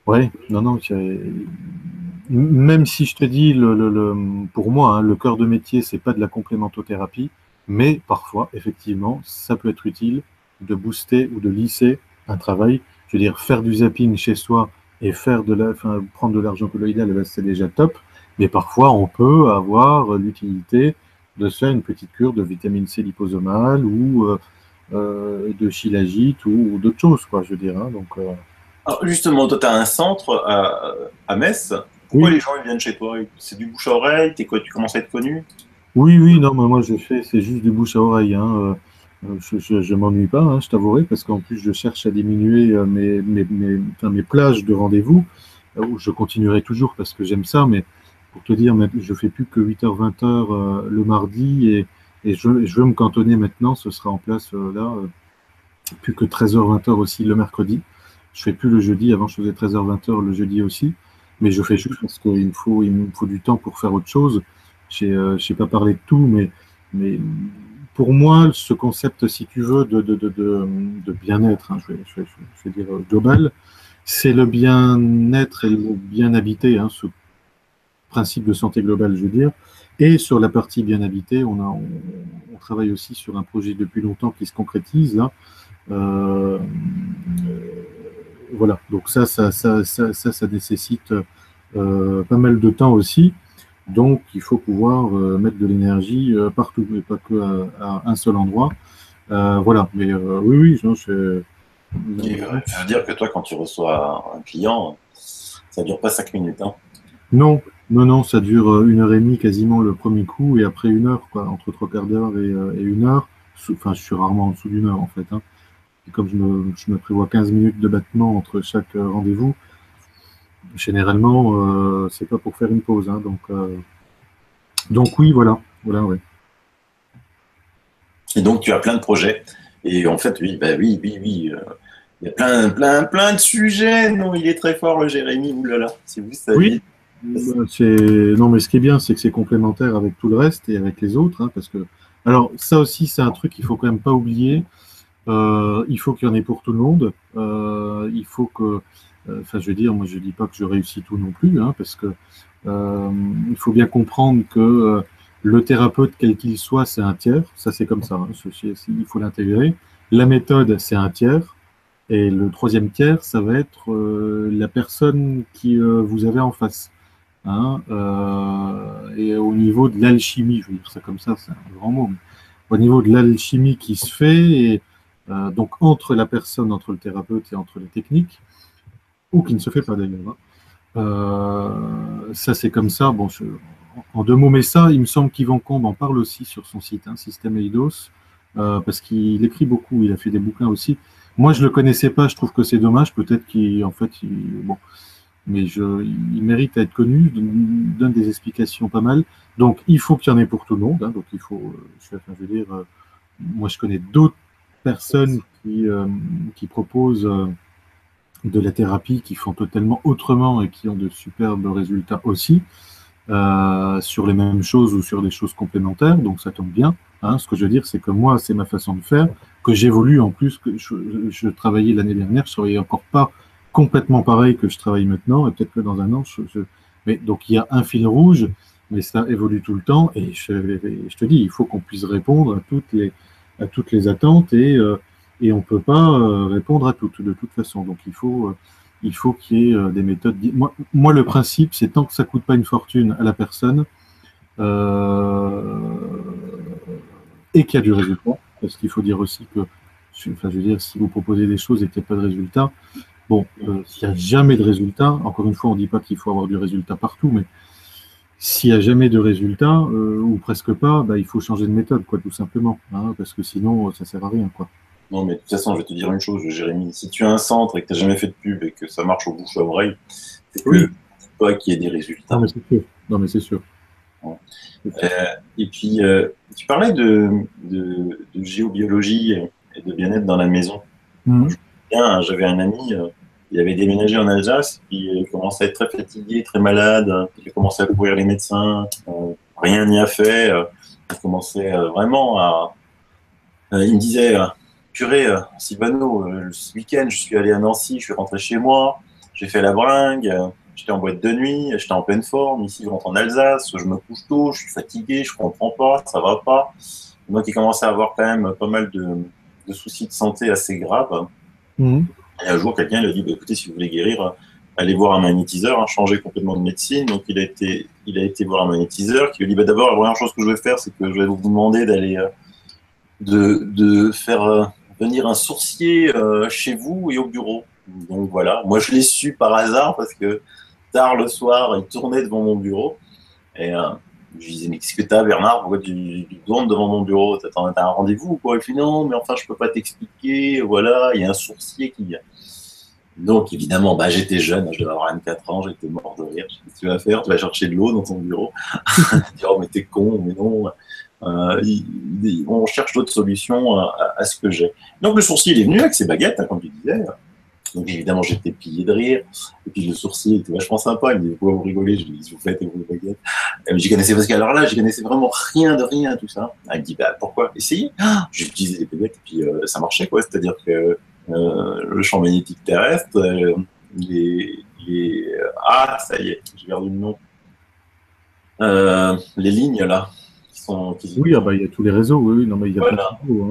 Ouais, non, même si je te dis, pour moi, le cœur de métier, c'est pas de la complémentothérapie, mais parfois, effectivement, ça peut être utile de booster ou de lisser un travail. Je veux dire, faire du zapping chez soi et prendre de l'argent colloïdal, c'est déjà top, mais parfois, on peut avoir l'utilité de se faire une petite cure de vitamine C liposomale ou de shilajit ou d'autres choses, quoi, je veux dire. Donc, alors justement, toi, tu as un centre à Metz. Pourquoi oui. les gens ils viennent chez toi? C'est du bouche à oreille? Tu commences à être connu? Oui, non, mais moi c'est juste du bouche à oreille. Je m'ennuie pas, je t'avouerai, parce qu'en plus je cherche à diminuer mes plages de rendez-vous, où je continuerai toujours parce que j'aime ça, mais pour te dire, je fais plus que 8h, 20h le mardi, et je veux me cantonner maintenant, ce sera en place là, plus que 13h, 20h aussi le mercredi. Je fais plus le jeudi, avant je faisais 13h, 20h le jeudi aussi, mais je fais juste parce qu'il me faut du temps pour faire autre chose. Je sais pas parler de tout, mais pour moi, ce concept, si tu veux, de bien-être, je vais dire global, c'est le bien-être et le bien habité, ce principe de santé globale, je veux dire. Et sur la partie bien habité, on travaille aussi sur un projet depuis longtemps qui se concrétise, là. Voilà, donc ça nécessite pas mal de temps aussi. Donc, il faut pouvoir mettre de l'énergie partout, et pas que à un seul endroit. Voilà, mais oui, non, Je veux dire que toi, quand tu reçois un client, ça dure pas 5 minutes. non, ça dure 1h30 quasiment le premier coup, et après 1 heure, quoi, entre 3/4 d'heure et 1 heure. Enfin, je suis rarement en dessous d'1 heure, en fait. Et comme je me prévois 15 minutes de battement entre chaque rendez-vous, généralement, c'est pas pour faire une pause. Donc oui, voilà, ouais. Et donc, tu as plein de projets. Et en fait, oui. Il y a plein de sujets. Non, il est très fort, le Jérémy. Oulala, si vous saviez. Oui, non, mais ce qui est bien, c'est que c'est complémentaire avec tout le reste et avec les autres, parce que Alors, ça aussi, c'est un truc qu'il faut quand même pas oublier. Il faut qu'il y en ait pour tout le monde. Il faut que, enfin, je veux dire, moi, je dis pas que je réussis tout non plus, hein, parce que il faut bien comprendre que le thérapeute, quel qu'il soit, c'est un tiers. Ça, c'est comme ça, hein. Il faut l'intégrer. La méthode, c'est un tiers. Et le troisième tiers, ça va être la personne qui vous avez en face. Hein, et au niveau de l'alchimie, je veux dire ça comme ça, c'est un grand mot, mais au niveau de l'alchimie qui se fait, et, donc entre la personne, entre le thérapeute et entre les techniques, ou qui ne se fait pas d'ailleurs. Hein. Ça, c'est comme ça. Bon, en deux mots, mais ça, il me semble qu'Yvan Combe en parle aussi sur son site, hein, Système Eidos, parce qu'il écrit beaucoup, il a fait des bouquins aussi. Moi, je ne le connaissais pas, je trouve que c'est dommage, peut-être qu'en fait, bon, mais il mérite à être connu, donne des explications pas mal. Donc, il faut qu'il y en ait pour tout le monde. Hein, donc, il faut, enfin, je veux dire, moi, je connais d'autres personnes qui proposent de la thérapie, qui font totalement autrement et qui ont de superbes résultats aussi, sur les mêmes choses ou sur des choses complémentaires. Donc, ça tombe bien. Hein. Ce que je veux dire, c'est que moi, c'est ma façon de faire, que j'évolue en plus, que je travaillais l'année dernière, je ne travaillais encore pas complètement pareil que je travaille maintenant, et peut-être que dans un an, mais donc il y a un fil rouge, mais ça évolue tout le temps, et je te dis, il faut qu'on puisse répondre à toutes les attentes, et on ne peut pas répondre à toutes, de toute façon. Donc il faut qu'il y ait des méthodes. Moi, le principe, c'est tant que ça ne coûte pas une fortune à la personne, euh, et qu'il y a du résultat, parce qu'il faut dire aussi que, enfin, je veux dire, si vous proposez des choses et qu'il n'y a pas de résultat, bon, s'il n'y a jamais de résultat, encore une fois, on ne dit pas qu'il faut avoir du résultat partout, mais s'il n'y a jamais de résultat, ou presque pas, bah, il faut changer de méthode, quoi, tout simplement, hein, parce que sinon, ça ne sert à rien, quoi. Non, mais de toute façon, je vais te dire une chose, Jérémy. Si tu as un centre et que tu n'as jamais fait de pub et que ça marche au bouche à oreille, c'est Oui. que pas qu'il y ait des Non, résultats. mais c'est sûr. Non, mais c'est sûr. Ouais. Et puis, tu parlais de géobiologie et de bien-être dans la maison. Mhm. J'avais un ami, il avait déménagé en Alsace, puis il commençait à être très fatigué, très malade, il a commencé à courir les médecins, rien n'y a fait, il commençait vraiment à... il me disait, purée, Sylvano, ce week-end, je suis allé à Nancy, je suis rentré chez moi, j'ai fait la bringue, j'étais en boîte de nuit, j'étais en pleine forme, ici je rentre en Alsace, je me couche tôt, je suis fatigué, je comprends pas, ça va pas. Donc il commençait à avoir quand même pas mal de soucis de santé assez graves. Mhm. Et un jour, quelqu'un lui a dit, bah, écoutez, si vous voulez guérir, allez voir un magnétiseur, hein, changer complètement de médecine. Donc, il a été voir un magnétiseur qui lui dit, bah, d'abord, la première chose que je vais faire, c'est que je vais vous demander d'aller, de faire venir un sourcier chez vous et au bureau. Donc, voilà. Moi, je l'ai su par hasard parce que tard le soir, il tournait devant mon bureau. Et je lui disais, mais qu'est-ce que t'as, Bernard? Pourquoi tu tournes devant mon bureau? T'as un rendez-vous ou quoi? Il fait, non, mais enfin, je peux pas t'expliquer. Voilà, il y a un sourcier qui vient. Donc, évidemment, bah, j'étais jeune, je devais avoir 24 ans, j'étais mort de rire. Qu'est-ce que tu vas faire? Tu vas chercher de l'eau dans ton bureau. Je dis, oh, mais t'es con, mais non. On cherche d'autres solutions à ce que j'ai. Donc, le sourcier, il est venu avec ses baguettes, hein, comme tu disais. Donc, évidemment, j'étais pillé de rire. Et puis, le sourcier était vachement sympa. Il me dit, pourquoi vous rigolez? Je lui dis, vous faites avec vos baguettes. J'y connaissais, parce qu'alors là, j'y connaissais vraiment rien de rien, tout ça. Elle me dit, bah, pourquoi? Essayez. J'ai utilisé les baguettes, et puis ça marchait, quoi. C'est-à-dire que le champ magnétique terrestre, ça y est, j'ai perdu le nom. Les lignes, là, Oui, ah bah, il y a tous les réseaux, oui, oui, non, mais il y a plein de voilà. réseaux,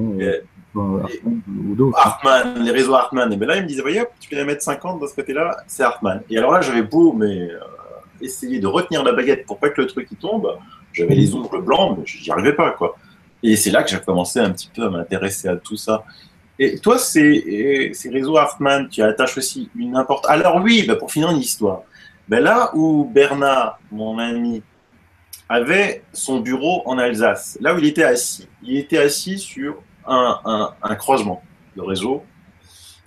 hein, Hartmann ou d'autres. Hein. Hartmann, les réseaux Hartmann. Et bien là, il me disait, voyez, tu fais 1,50 m de ce côté-là, c'est Hartmann. Et alors là, j'avais beau, mais essayer de retenir la baguette pour pas que le truc il tombe, j'avais les ongles blancs, mais j'y arrivais pas, quoi. Et c'est là que j'ai commencé un petit peu à m'intéresser à tout ça. Et toi, ces réseaux Hartmann, tu attaches aussi une importance. Alors oui, bah pour finir une histoire. Ben là où Bernard, mon ami, avait son bureau en Alsace, là où il était assis sur un croisement de réseau.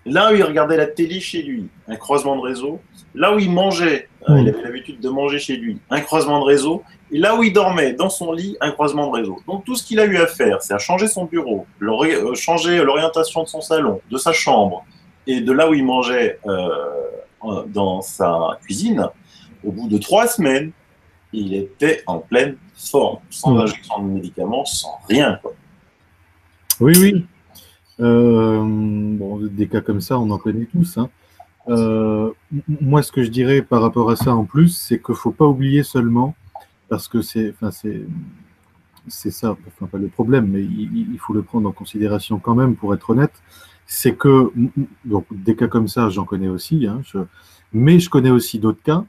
Là où il regardait la télé chez lui, un croisement de réseau. Là où il mangeait, il avait l'habitude de manger chez lui, un croisement de réseau. Et là où il dormait, dans son lit, un croisement de réseau. Donc tout ce qu'il a eu à faire, c'est à changer son bureau, changer l'orientation de son salon, de sa chambre et de là où il mangeait dans sa cuisine. Au bout de 3 semaines, il était en pleine forme, sans injection de médicaments, sans rien, quoi. Oui, oui. Bon, des cas comme ça, on en connaît tous, hein. Moi, ce que je dirais par rapport à ça en plus, c'est qu'il ne faut pas oublier seulement, parce que c'est ça, enfin pas le problème, mais il faut le prendre en considération quand même, pour être honnête, c'est que, donc des cas comme ça, j'en connais aussi, hein, mais je connais aussi d'autres cas,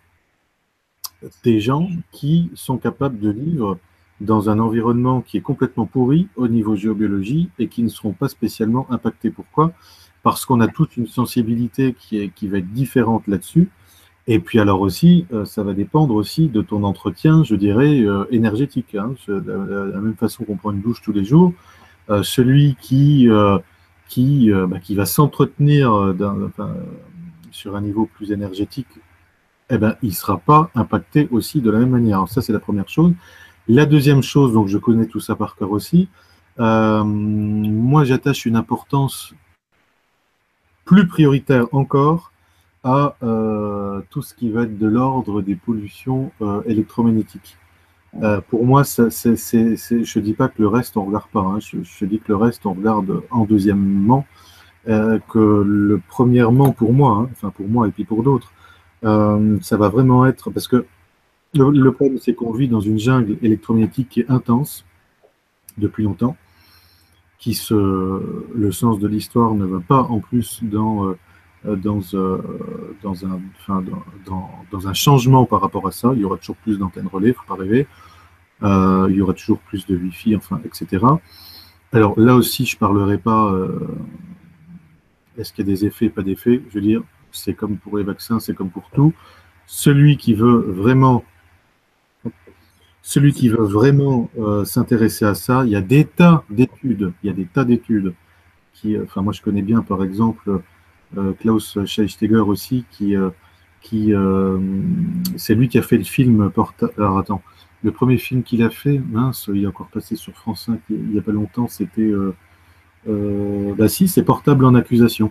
des gens qui sont capables de vivre dans un environnement qui est complètement pourri au niveau géobiologie et qui ne seront pas spécialement impactés. Pourquoi? Parce qu'on a toute une sensibilité qui va être différente là-dessus. Et puis alors aussi, ça va dépendre aussi de ton entretien, je dirais, énergétique, hein. De la même façon qu'on prend une douche tous les jours, celui qui va s'entretenir sur un niveau plus énergétique, eh ben, il ne sera pas impacté aussi de la même manière. Alors ça, c'est la première chose. La deuxième chose, donc je connais tout ça par cœur aussi, moi j'attache une importance plus prioritaire encore à tout ce qui va être de l'ordre des pollutions électromagnétiques. Pour moi, je ne dis pas que le reste, on ne regarde pas, hein. Je dis que le reste, on regarde en deuxièmement, que le premièrement pour moi, hein, enfin pour moi et puis pour d'autres, ça va vraiment être, parce que le problème, c'est qu'on vit dans une jungle électromagnétique qui est intense depuis longtemps, le sens de l'histoire ne va pas en plus dans un changement par rapport à ça. Il y aura toujours plus d'antennes relais, il ne faut pas rêver. Il y aura toujours plus de Wi-Fi, enfin, etc. Alors là aussi, je ne parlerai pas est-ce qu'il y a des effets, pas d'effets. Je veux dire, c'est comme pour les vaccins, c'est comme pour tout. Celui qui veut vraiment s'intéresser à ça, il y a des tas d'études, moi je connais bien par exemple Klaus Scheistiger aussi, c'est lui qui a fait le film Alors attends, le premier film qu'il a fait, mince, il est encore passé sur France 5 il n'y a pas longtemps, c'était c'est Portable en accusation.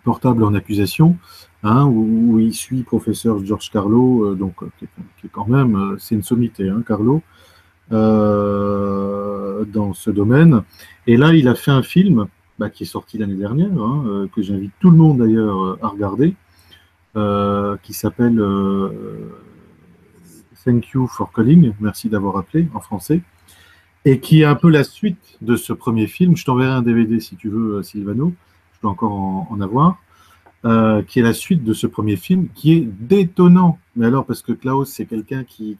Portable en accusation, hein, où il suit professeur George Carlo, qui est quand même, c'est une sommité, hein, Carlo, dans ce domaine. Et là, il a fait un film qui est sorti l'année dernière, hein, que j'invite tout le monde d'ailleurs à regarder, qui s'appelle Thank You for Calling, merci d'avoir appelé en français, et qui est un peu la suite de ce premier film. Je t'enverrai un DVD si tu veux, Sylvano, je dois encore en avoir, qui est la suite de ce premier film, qui est détonnant. Mais alors, parce que Klaus, c'est quelqu'un qui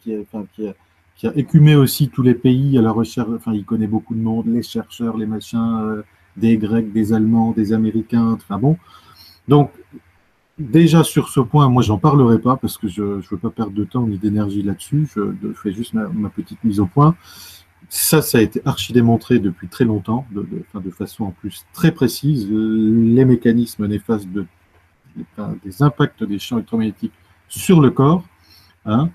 a écumé aussi tous les pays à la recherche, enfin, il connaît beaucoup de monde, les chercheurs, les machins, des Grecs, des Allemands, des Américains, enfin bon. Donc, déjà sur ce point, moi, j'en parlerai pas, parce que je ne veux pas perdre de temps ni d'énergie là-dessus, je fais juste ma petite mise au point. Ça a été archi démontré depuis très longtemps, de façon en plus très précise, les mécanismes néfastes des impacts des champs électromagnétiques sur le corps, hein.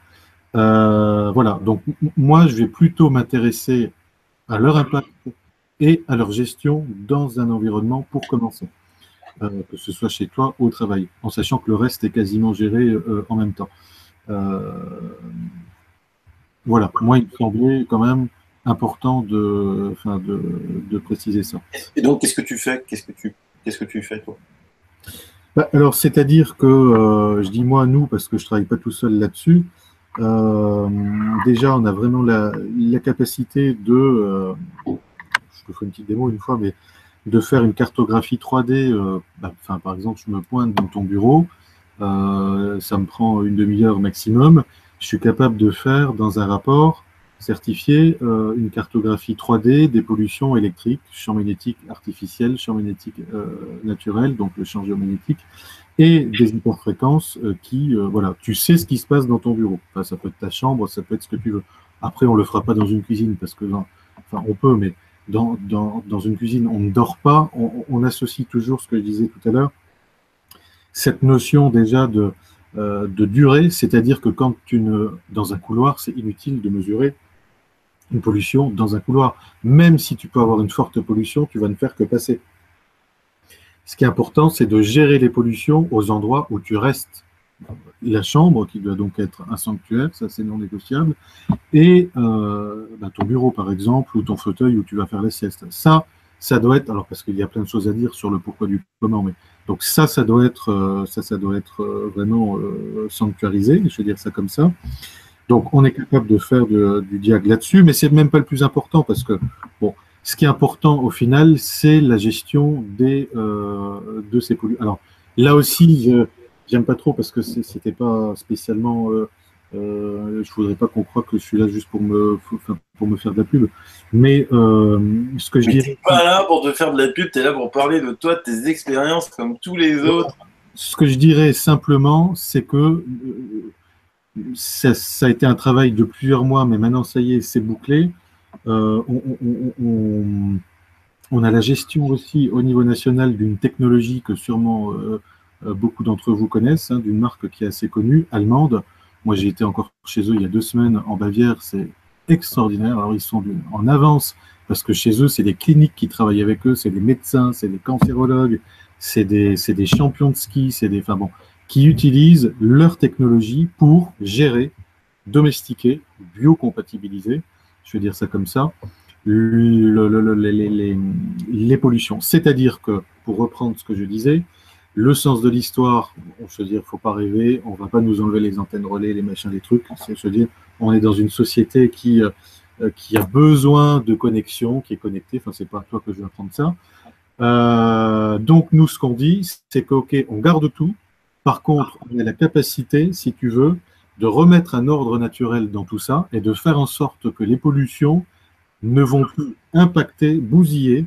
Voilà, donc moi je vais plutôt m'intéresser à leur impact et à leur gestion dans un environnement pour commencer, que ce soit chez toi ou au travail, en sachant que le reste est quasiment géré en même temps. Voilà, moi il me semblait quand même important de préciser ça. Et donc, qu'est-ce que tu fais? Qu'est-ce que tu fais, toi? Alors, c'est-à-dire que, je dis moi, nous, parce que je ne travaille pas tout seul là-dessus, déjà, on a vraiment la capacité je te ferai une petite démo une fois, mais de faire une cartographie 3D. Par exemple, je me pointe dans ton bureau, ça me prend une demi-heure maximum. Je suis capable de faire dans un rapport certifié une cartographie 3D des pollutions électriques, champ magnétique artificiel, champ magnétique naturel, donc le champ géomagnétique, et des hyperfréquences voilà, tu sais ce qui se passe dans ton bureau. Enfin, ça peut être ta chambre, ça peut être ce que tu veux. Après, on ne le fera pas dans une cuisine, parce que, on peut, mais dans une cuisine, on ne dort pas, on associe toujours ce que je disais tout à l'heure, cette notion déjà de durée, c'est-à-dire que dans un couloir, c'est inutile de mesurer une pollution dans un couloir. Même si tu peux avoir une forte pollution, tu vas ne faire que passer. Ce qui est important, c'est de gérer les pollutions aux endroits où tu restes. la chambre, qui doit donc être un sanctuaire, ça c'est non négociable, et ton bureau par exemple, ou ton fauteuil où tu vas faire la sieste. Ça doit être, alors parce qu'il y a plein de choses à dire sur le pourquoi du comment, mais donc ça doit être, vraiment sanctuarisé, je vais dire ça comme ça. Donc on est capable de faire du diag là-dessus, mais c'est même pas le plus important parce que bon, ce qui est important au final, c'est la gestion de ces polluants. Alors là aussi, j'aime pas trop parce que c'était pas spécialement. Je voudrais pas qu'on croie que je suis là juste pour me faire de la pub. Mais ce que je Mais dirais. t'es pas là pour te faire de la pub, t'es là pour parler de toi, de tes expériences comme tous les autres. Ce que je dirais simplement, c'est que ça a été un travail de plusieurs mois, mais maintenant ça y est, c'est bouclé. Euh, on, on- on- on a la gestion aussi au niveau national d'une technologie que sûrement beaucoup d'entre vous connaissent, hein, d'une marque qui est assez connue, allemande. Moi, j'ai été encore chez eux il y a 2 semaines en Bavière, c'est extraordinaire. Alors, ils sont en avance parce que chez eux, c'est des cliniques qui travaillent avec eux, c'est des médecins, c'est des cancérologues, c'est des champions de ski, enfin bon, qui utilisent leur technologie pour gérer, domestiquer, biocompatibiliser, je vais dire ça comme ça, les pollutions. C'est-à-dire que, pour reprendre ce que je disais, le sens de l'histoire, je veux dire, il ne faut pas rêver, on ne va pas nous enlever les antennes relais, les machins, les trucs. Je veux dire, on est dans une société qui a besoin de connexion, qui est connectée. Enfin, c'est pas à toi que je vais apprendre ça. Donc, nous, ce qu'on dit, c'est qu'OK, on garde tout. Par contre, on a la capacité, si tu veux, de remettre un ordre naturel dans tout ça et de faire en sorte que les pollutions ne vont plus impacter, bousiller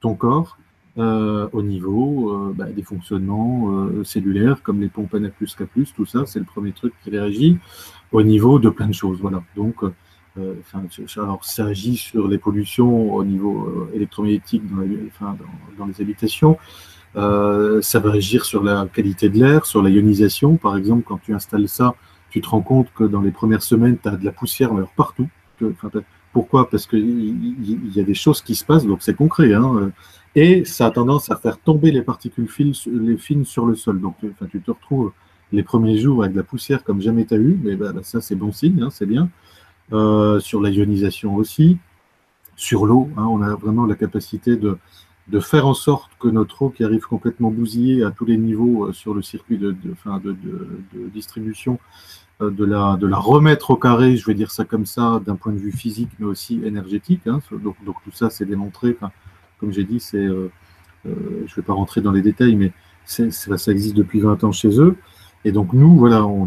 ton corps au niveau des fonctionnements cellulaires, comme les pompes N+, K+, tout ça, c'est le premier truc qui réagit au niveau de plein de choses. Voilà. Donc, alors, ça agit sur les pollutions au niveau électromagnétique dans les habitations. Ça va agir sur la qualité de l'air, sur la ionisation. Par exemple, quand tu installes ça, tu te rends compte que dans les premières semaines, tu as de la poussière alors, partout. Pourquoi? Parce qu'il y a des choses qui se passent, donc c'est concret. Hein, et ça a tendance à faire tomber les particules fines sur le sol. Donc, tu te retrouves les premiers jours avec de la poussière comme jamais tu as eu. Mais ça, c'est bon signe, hein, c'est bien. Sur la ionisation aussi. Sur l'eau, hein, on a vraiment la capacité de faire en sorte que notre eau qui arrive complètement bousillée à tous les niveaux sur le circuit de distribution, de la remettre au carré, je vais dire ça comme ça, d'un point de vue physique, mais aussi énergétique. Hein. Donc, tout ça, c'est démontré. Comme j'ai dit, je ne vais pas rentrer dans les détails, mais ça existe depuis 20 ans chez eux. Et donc, nous, voilà, on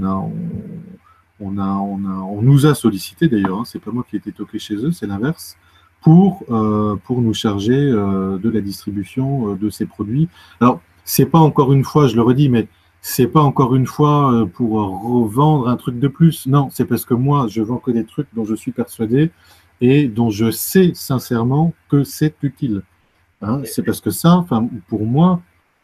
nous a sollicité d'ailleurs, hein, c'est pas moi qui ai été toqué chez eux, c'est l'inverse, pour nous charger de la distribution de ces produits. Alors, c'est pas encore une fois, je le redis, mais c'est pas encore une fois pour revendre un truc de plus. Non, c'est parce que moi, je vends que des trucs dont je suis persuadé et dont je sais sincèrement que c'est utile. Hein. C'est parce que ça, pour moi,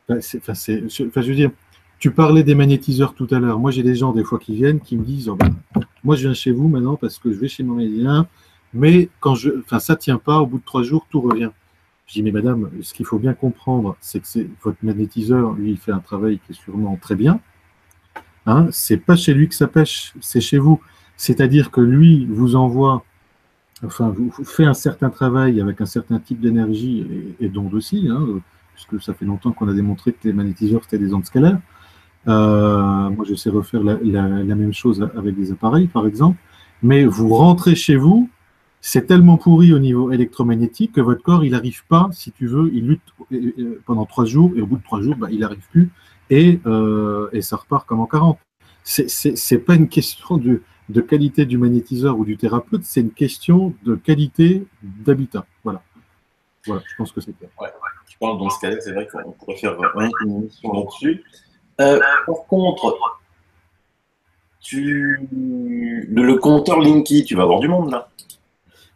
je veux dire, tu parlais des magnétiseurs tout à l'heure. Moi, j'ai des gens des fois qui viennent, qui me disent, oh, moi, je viens chez vous maintenant parce que je vais chez mon médecin, mais ça tient pas. Au bout de 3 jours, tout revient. Je dis, mais madame, ce qu'il faut bien comprendre, c'est que votre magnétiseur, lui, il fait un travail qui est sûrement très bien. Hein, c'est pas chez lui que ça pêche, c'est chez vous. C'est-à-dire que lui vous envoie, vous fait un certain travail avec un certain type d'énergie et d'ondes aussi, hein, puisque ça fait longtemps qu'on a démontré que les magnétiseurs, c'était des ondes scalaires. Moi, je sais refaire la même chose avec des appareils, par exemple. Mais vous rentrez chez vous, c'est tellement pourri au niveau électromagnétique que votre corps, il n'arrive pas, si tu veux, il lutte pendant 3 jours, et au bout de 3 jours, il n'arrive plus, et ça repart comme en 40. C'est pas une question de qualité du magnétiseur ou du thérapeute, c'est une question de qualité d'habitat. Voilà. Voilà, je pense que c'est clair. Ouais, je pense dans ce cas-là, c'est vrai qu'on pourrait faire une émission là-dessus. Par contre, le compteur Linky, tu vas avoir du monde là.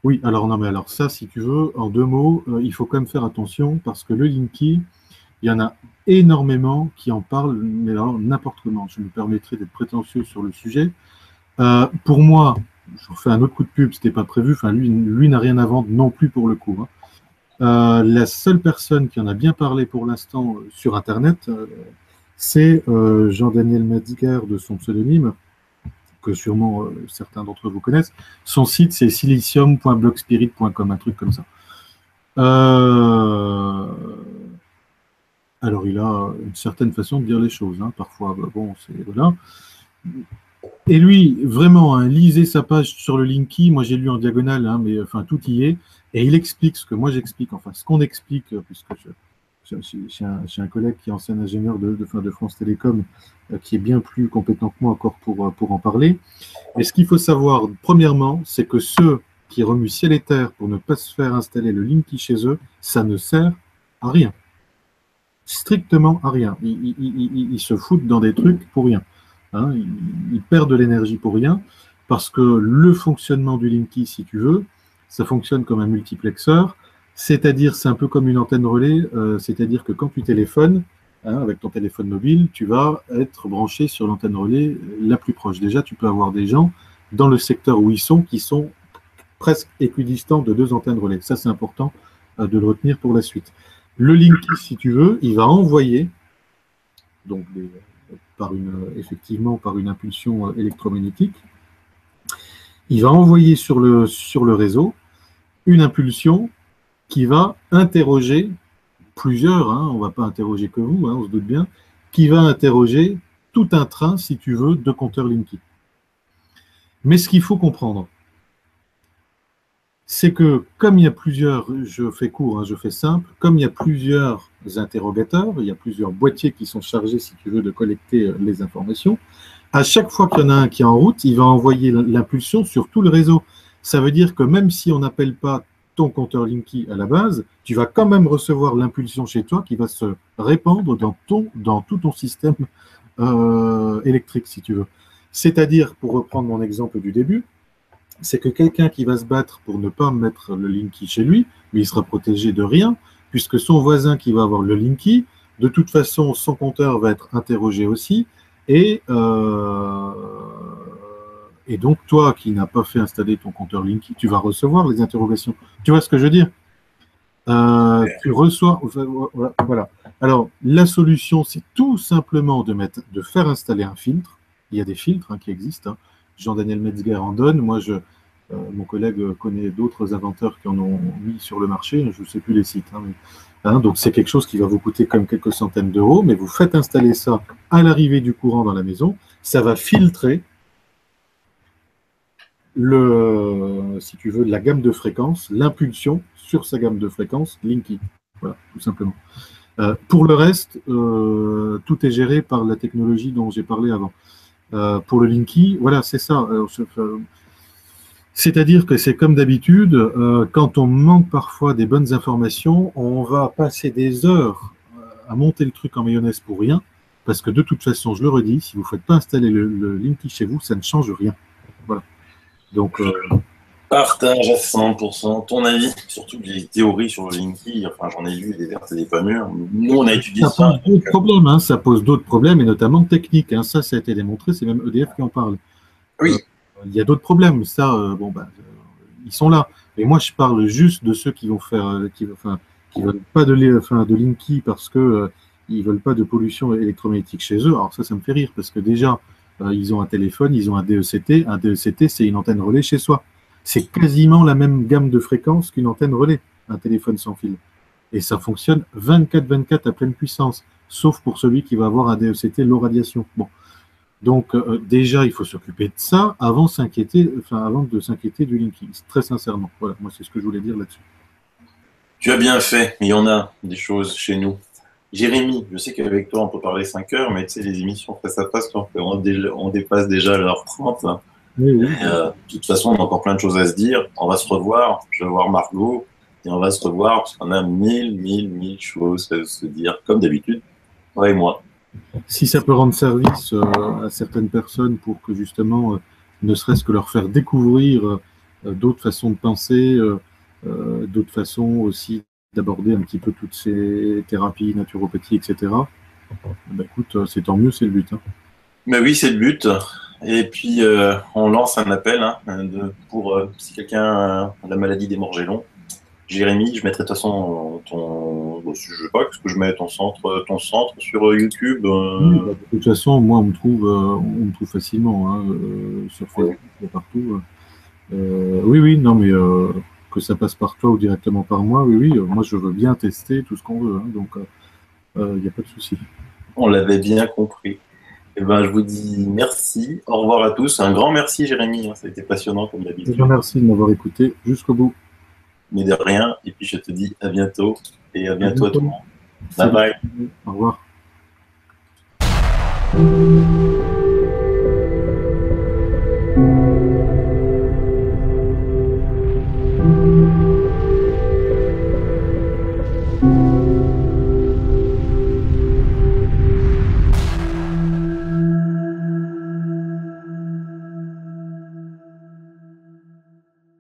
Oui, alors non, mais alors ça, si tu veux, en 2 mots, il faut quand même faire attention parce que le Linky, il y en a énormément qui en parlent, mais alors n'importe comment. Je me permettrai d'être prétentieux sur le sujet. Pour moi, je refais un autre coup de pub, c'était pas prévu. Enfin, lui n'a rien à vendre non plus pour le coup. Hein. La seule personne qui en a bien parlé pour l'instant sur Internet, C'est Jean-Daniel Metzger de son pseudonyme, que sûrement certains d'entre vous connaissent. Son site, c'est silicium.blogspirit.com, un truc comme ça. Alors, il a une certaine façon de dire les choses. Hein. Parfois, bon, c'est voilà. Et lui, vraiment, hein, lisez sa page sur le Linky. Moi, j'ai lu en diagonale, hein, mais enfin, tout y est. Et il explique ce que moi j'explique, enfin, ce qu'on explique, puisque j'ai un collègue qui est ancien ingénieur de France Télécom, qui est bien plus compétent que moi encore pour en parler. Mais ce qu'il faut savoir, premièrement, c'est que ceux qui remuent ciel et terre pour ne pas se faire installer le Linky chez eux, ça ne sert à rien. Strictement à rien. Ils se foutent dans des trucs pour rien. Hein, ils perdent de l'énergie pour rien, parce que le fonctionnement du Linky, si tu veux, ça fonctionne comme un multiplexeur, c'est-à-dire, c'est un peu comme une antenne relais, c'est-à-dire que quand tu téléphones, hein, avec ton téléphone mobile, tu vas être branché sur l'antenne relais la plus proche. Déjà, tu peux avoir des gens dans le secteur où ils sont qui sont presque équidistants de 2 antennes relais. Ça, c'est important de le retenir pour la suite. Le Linky, si tu veux, il va envoyer, donc effectivement par une impulsion électromagnétique, il va envoyer sur le réseau une impulsion qui va interroger plusieurs, hein, on ne va pas interroger que vous, hein, on se doute bien, qui va interroger tout un train, si tu veux, de compteurs Linky. Mais ce qu'il faut comprendre, c'est que comme il y a plusieurs, je fais court, hein, je fais simple, comme il y a plusieurs interrogateurs, il y a plusieurs boîtiers qui sont chargés, si tu veux, de collecter les informations, à chaque fois qu'il y en a un qui est en route, il va envoyer l'impulsion sur tout le réseau. Ça veut dire que même si on n'appelle pas ton compteur Linky à la base, tu vas quand même recevoir l'impulsion chez toi qui va se répandre dans tout ton système électrique, si tu veux. C'est-à-dire, pour reprendre mon exemple du début, c'est que quelqu'un qui va se battre pour ne pas mettre le Linky chez lui, mais il sera protégé de rien, puisque son voisin qui va avoir le Linky, de toute façon, son compteur va être interrogé aussi, et donc, toi qui n'as pas fait installer ton compteur Linky, tu vas recevoir les interrogations. Tu vois ce que je veux dire? Tu reçois. Voilà. Alors, la solution, c'est tout simplement de faire installer un filtre. Il y a des filtres qui existent. Hein. Jean-Daniel Metzger en donne. Moi, mon collègue connaît d'autres inventeurs qui en ont mis sur le marché. Je ne sais plus les sites. Donc, c'est quelque chose qui va vous coûter comme quelques centaines d'euros. Mais vous faites installer ça à l'arrivée du courant dans la maison. Ça va filtrer si tu veux, la gamme de fréquences, l'impulsion sur sa gamme de fréquences Linky. Voilà, tout simplement. Pour le reste, tout est géré par la technologie dont j'ai parlé avant. Pour le Linky, voilà, c'est ça. C'est-à-dire que c'est comme d'habitude, quand on manque parfois des bonnes informations, on va passer des heures à monter le truc en mayonnaise pour rien, parce que de toute façon, je le redis, si vous ne faites pas installer le Linky chez vous, ça ne change rien. Voilà. Donc, partage à 100% ton avis, surtout les théories sur le Linky. Enfin, j'en ai lu des vertes et des pas mûres. Nous, on a étudié ça. Pose d'autres problèmes, hein, ça pose d'autres problèmes, et notamment techniques. Hein. Ça a été démontré, c'est même EDF qui en parle. Oui. Il y a d'autres problèmes. Ça, ils sont là. Et moi, je parle juste de ceux qui vont faire, qui veulent pas de Linky parce que ils veulent pas de pollution électromagnétique chez eux. Alors ça me fait rire parce que déjà, ils ont un téléphone, ils ont un DECT. Un DECT, c'est une antenne relais chez soi. C'est quasiment la même gamme de fréquences qu'une antenne relais, un téléphone sans fil. Et ça fonctionne 24/24 à pleine puissance, sauf pour celui qui va avoir un DECT low radiation. Bon. Donc déjà, il faut s'occuper de ça avant de s'inquiéter du Linky, très sincèrement. Voilà, moi c'est ce que je voulais dire là-dessus. Tu as bien fait, il y en a des choses chez nous. Jérémy, je sais qu'avec toi on peut parler 5 heures, mais tu sais, les émissions face à face, on dépasse déjà l'heure 30. Hein. Oui. De toute façon, on a encore plein de choses à se dire. On va se revoir, je vais voir Margot, et on va se revoir parce qu'on a mille choses à se dire, comme d'habitude, toi et moi. Si ça peut rendre service à certaines personnes pour que justement, ne serait-ce que leur faire découvrir d'autres façons de penser, d'autres façons aussi d'aborder un petit peu toutes ces thérapies, naturopathie, etc. Ben, écoute, c'est tant mieux, c'est le but. Hein. Mais oui, c'est le but. Et puis, on lance un appel pour si quelqu'un a la maladie des morgellons, Jérémy, je mettrai de toute façon bon, je sais pas, qu'est-ce que je mets, ton centre sur YouTube. Oui, bah, de toute façon, moi, on me trouve facilement hein, sur Ouais. Facebook, partout. Oui, oui, non, mais que ça passe par toi ou directement par moi, oui, oui, moi, je veux bien tester tout ce qu'on veut, hein, donc il n'y a pas de souci. On l'avait bien compris. Eh ben, je vous dis merci. Au revoir à tous. Un grand merci, Jérémy, hein. Ça a été passionnant comme Je vous d'habitude. remercie de m'avoir écouté jusqu'au bout. Mais de rien. Et puis, je te dis à bientôt. Et à À bientôt à tout le bientôt. monde. Bye Salut. bye. Au revoir.